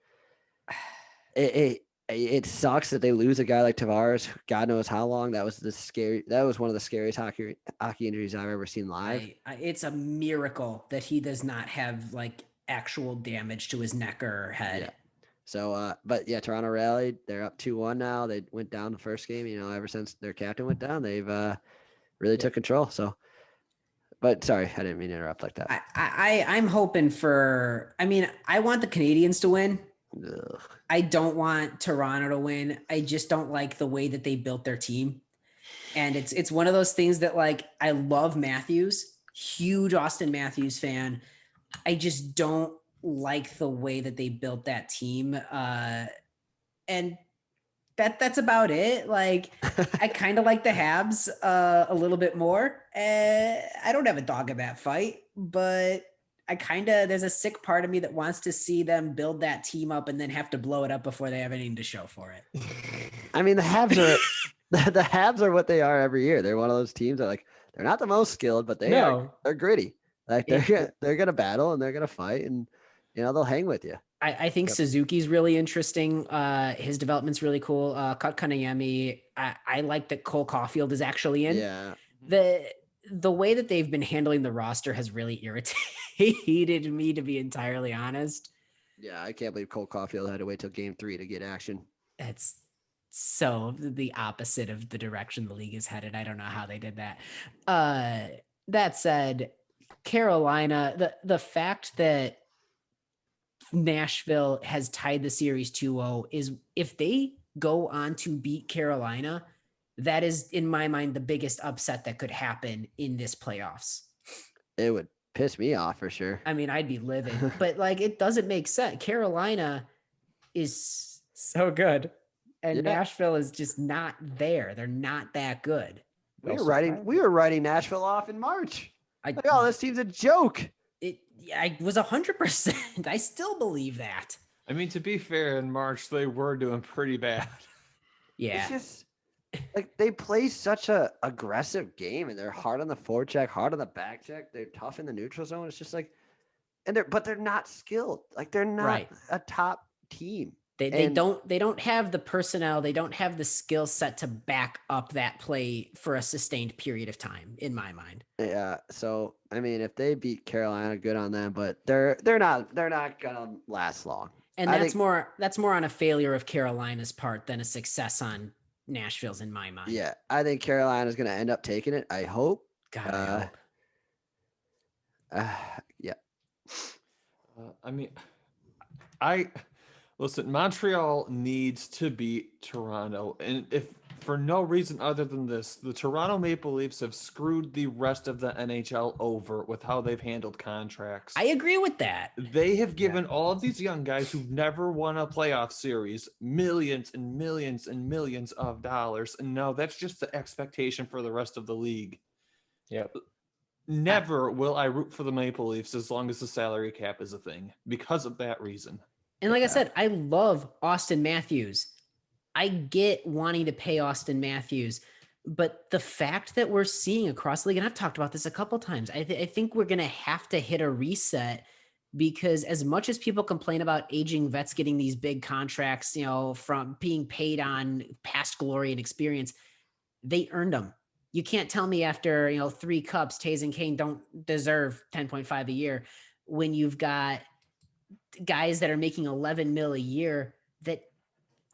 it sucks that they lose a guy like Tavares. God knows how long. That was one of the scariest hockey injuries I've ever seen live. It's a miracle that he does not have like actual damage to his neck or head. Yeah. So, but yeah, Toronto rallied. They're up 2-1 now. They went down the first game. Ever since their captain went down, they've really took control. So, but sorry, I didn't mean to interrupt like that. I'm hoping I want the Canadians to win. Ugh. I don't want Toronto to win. I just don't like the way that they built their team. And it's one of those things that like, I love Matthews, huge Austin Matthews fan. I just don't like the way that they built that team. And that's about it. Like, I kind of like the Habs a little bit more. I don't have a dog in that fight, but there's a sick part of me that wants to see them build that team up and then have to blow it up before they have anything to show for it. I mean, the Habs are the Habs are what they are every year. They're one of those teams that they're not the most skilled, but they're gritty. Like they're gonna battle and they're gonna fight, and they'll hang with you. I think Suzuki's really interesting. His development's really cool. Kotkaniemi. I like that Cole Caulfield is actually in. Yeah. The way that they've been handling the roster has really irritated me, to be entirely honest. Yeah, I can't believe Cole Caulfield had to wait till game 3 to get action. It's so the opposite of the direction the league is headed. I don't know how they did that. That said, Carolina, the fact that Nashville has tied the series 2-0 is, if they go on to beat Carolina, that is, in my mind, the biggest upset that could happen in this playoffs. It would piss me off for sure. I mean, I'd be livid, but like, it doesn't make sense. Carolina is so good, and Yeah. Nashville is just not there. They're not that good. We were writing Nashville off in March. I, Like, oh, this team's a joke. I was 100%. I still believe that. I mean, to be fair, in March they were doing pretty bad. Yeah. It's just like they play such a aggressive game, and they're hard on the forecheck, hard on the back check. They're tough in the neutral zone. It's just like, but they're not skilled. Like, they're not Right. a top team. They don't have the personnel. They don't have the skill set to back up that play for a sustained period of time, in my mind. Yeah. So I mean, if they beat Carolina, good on them. But they're not gonna last long. And I that's think- more on a failure of Carolina's part than a success on Nashville's, in my mind. Yeah, I think Carolina's gonna end up taking it. I hope. God, I hope. Yeah. I mean, listen, Montreal needs to beat Toronto. And if for no reason other than this, the Toronto Maple Leafs have screwed the rest of the NHL over with how they've handled contracts. I agree with that. They have given all of these young guys who've never won a playoff series millions and millions and millions of dollars. And now that's just the expectation for the rest of the league. Yep. Never will I root for the Maple Leafs as long as the salary cap is a thing because of that reason. And like I said, I love Austin Matthews. I get wanting to pay Austin Matthews, but the fact that we're seeing across the league, and I've talked about this a couple times, I think we're going to have to hit a reset, because as much as people complain about aging vets getting these big contracts, from being paid on past glory and experience, they earned them. You can't tell me after, 3 cups, Taves and Kane don't deserve 10.5 a year when you've got guys that are making 11 mil a year that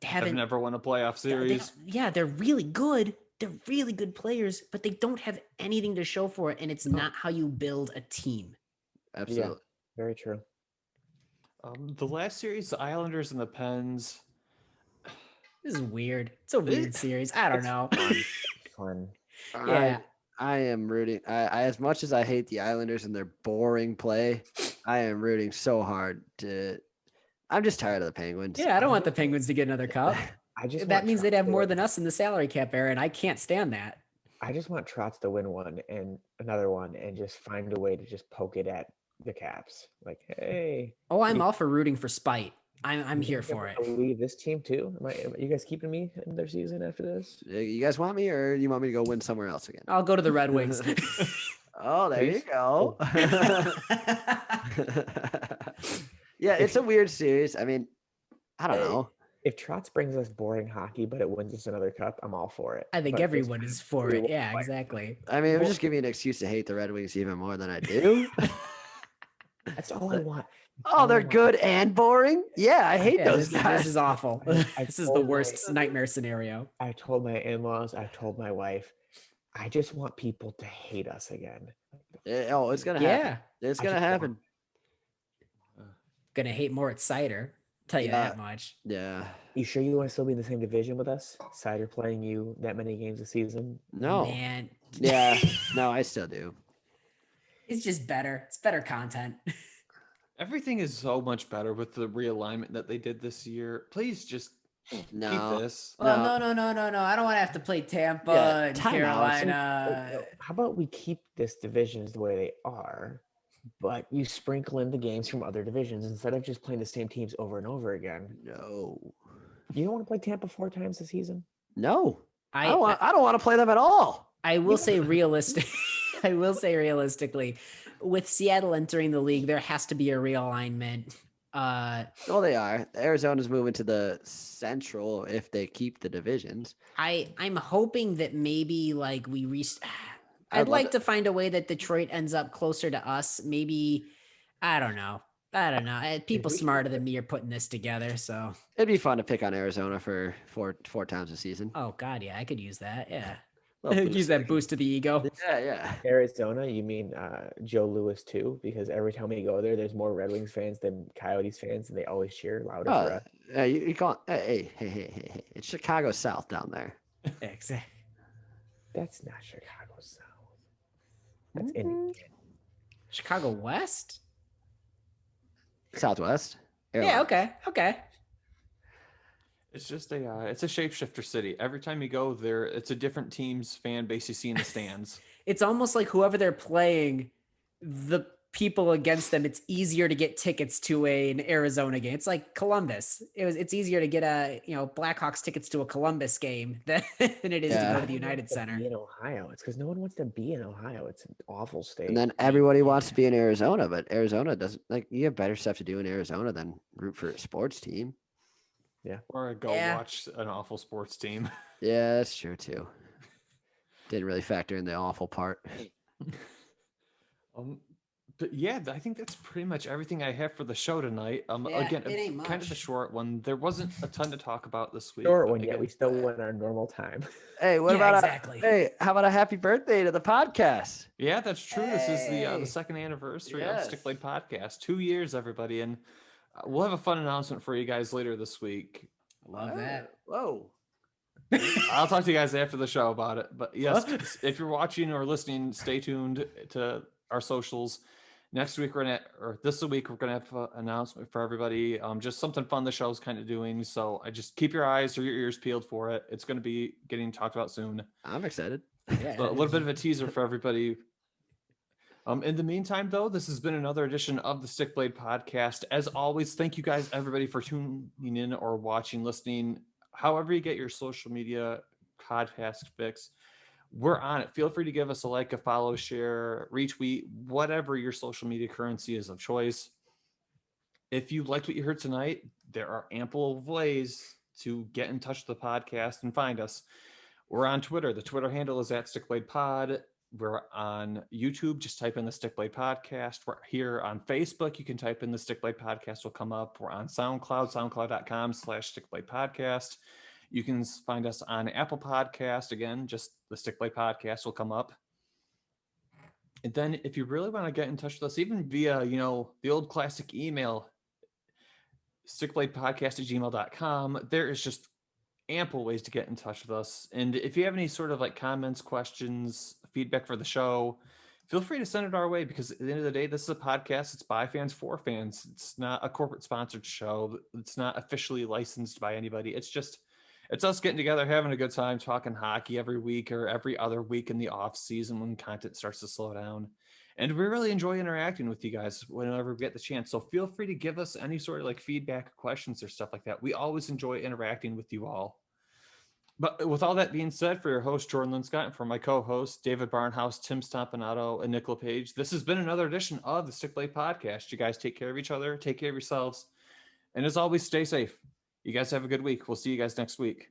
Have haven't never won a playoff series. they're really good. They're really good players, but they don't have anything to show for it. And it's not how you build a team. Absolutely. Very true. The last series, the Islanders and the Pens. This is weird. It's a weird series. I don't know. Fun. Yeah. I am rooting. I as much as I hate the Islanders and their boring play, I am rooting so hard to. I'm just tired of the Penguins. Yeah, I don't want the Penguins to get another cup. That means they'd have more than us in the salary cap era, and I can't stand that. I just want Trotz to win one and another one and just find a way to just poke it at the Caps. Like, hey. Oh, I'm all for rooting for spite. I'm here for it. Leave this team too. Are you guys keeping me in their season after this? You guys want me, or you want me to go win somewhere else again? I'll go to the Red Wings. Oh, there you Please? go. Yeah, it's a weird series. I mean, I don't know. If Trotz brings us boring hockey, but it wins us another cup, I'm all for it. I think But everyone it's is for it. really Yeah, like- exactly. I mean, it would just give me an excuse to hate the Red Wings even more than I do. That's all I want. Oh, they're good and boring. Yeah, I hate Yeah, those this guys. is awful. I This is the told worst nightmare scenario. I told my in-laws, I told my wife, I just want people to hate us again. Oh, it's gonna happen. Yeah, It's I gonna just want- happen. gonna hate more at Seider. Tell you Yeah. that much. Yeah. You sure you want to still be in the same division with us? Cider playing you that many games a season? No. Man, Yeah. No, I still do. it's just better. It's better content. Everything is so much better with the realignment that they did this year. Please just No. keep this. Well, no. I don't want to have to play Tampa Yeah, and time out. Carolina. How about we keep this divisions the way they are, but you sprinkle in the games from other divisions instead of just playing the same teams over and over again? No. You don't want to play Tampa 4 times a season? No. I I don't want to play them at all. I will say realistic. I will say realistically, with Seattle entering the league, there has to be a realignment. Well, they are. Arizona's moving to the Central if they keep the divisions. I'm hoping that maybe like I'd I'd love like to find a way that Detroit ends up closer to us. Maybe, I don't know. I don't know. People we should- smarter than me are putting this together. So, It'd be fun to pick on Arizona for four times a season. oh God, yeah, I could use that. Yeah. Little Use boost. that boost to the ego. Yeah, yeah. Arizona, you mean Joe Louis too? Because every time we go there, there's more Red Wings fans than Coyotes fans, and they always cheer louder for us. You call hey. It's Chicago South down there. Exactly. That's not Chicago South. That's Indiana. Chicago West? Southwest. Yeah, Airlines. okay. It's just it's a shapeshifter city. Every time you go there, it's a different team's fan base you see in the stands. It's almost like whoever they're playing, the people against them, it's easier to get tickets to an Arizona game. It's like Columbus. It's easier to get Blackhawks tickets to a Columbus game than it is to Yeah. go to the United Center. In Ohio, it's because no one wants to be in Ohio. It's an awful state. And then everybody wants to be in Arizona, but Arizona doesn't like you have better stuff to do in Arizona than root for a sports team. Or go Yeah. watch an awful sports team. Yeah, that's true too. Didn't really factor in the awful part. But yeah, I think that's pretty much everything I have for the show tonight. Yeah, Again, it ain't kind of a much. short one. There wasn't a ton to talk about this week. Short but one, yet again, we still went our normal time. Hey, what Yeah, about exactly. hey, how about a happy birthday to the podcast? Yeah, that's true. This is the Hey. second anniversary of Yes. Stick Blade Podcast. 2 years, everybody, and we'll have a fun announcement for you guys later this week. Love that. Whoa. I'll talk to you guys after the show about it. But yes, if you're watching or listening, stay tuned to our socials. Next week this week we're gonna have an announcement for everybody. Just something fun the show's kind of doing. So I just keep your eyes or your ears peeled for it. It's gonna be getting talked about soon. I'm excited. Yeah. So a little bit of a teaser for everybody. In the meantime, though, this has been another edition of the Stick Blade Podcast. As always, thank you guys, everybody, for tuning in or watching, listening, however you get your social media podcast fix. We're on it. Feel free to give us a like, a follow, share, retweet, whatever your social media currency is of choice. If you liked what you heard tonight, there are ample ways to get in touch with the podcast and find us. We're on Twitter. The Twitter handle is @StickBladePod. We're on YouTube. Just type in the Stick Blade Podcast. We're here on Facebook. You can type in the Stick Blade Podcast. Will come up. We're on SoundCloud, soundcloud.com/StickBlade Podcast. You can find us on Apple Podcast. Again, just the Stick Blade Podcast will come up. And then if you really want to get in touch with us, even via, the old classic email, stickbladepodcast@gmail.com, there is just ample ways to get in touch with us. And if you have any sort of like comments, questions, feedback for the show, feel free to send it our way, because at the end of the day, this is a podcast. It's by fans for fans. It's not a corporate sponsored show. It's not officially licensed by anybody. It's us getting together, having a good time, talking hockey every week or every other week in the off season when content starts to slow down. And we really enjoy interacting with you guys whenever we get the chance. So feel free to give us any sort of like feedback, questions, or stuff like that. We always enjoy interacting with you all. But with all that being said, for your host, Jordan Linscott, and for my co-hosts, David Barnhouse, Tim Stompanato, and Nicola Page, this has been another edition of the Stick Blade Podcast. You guys take care of each other, take care of yourselves, and as always, stay safe. You guys have a good week. We'll see you guys next week.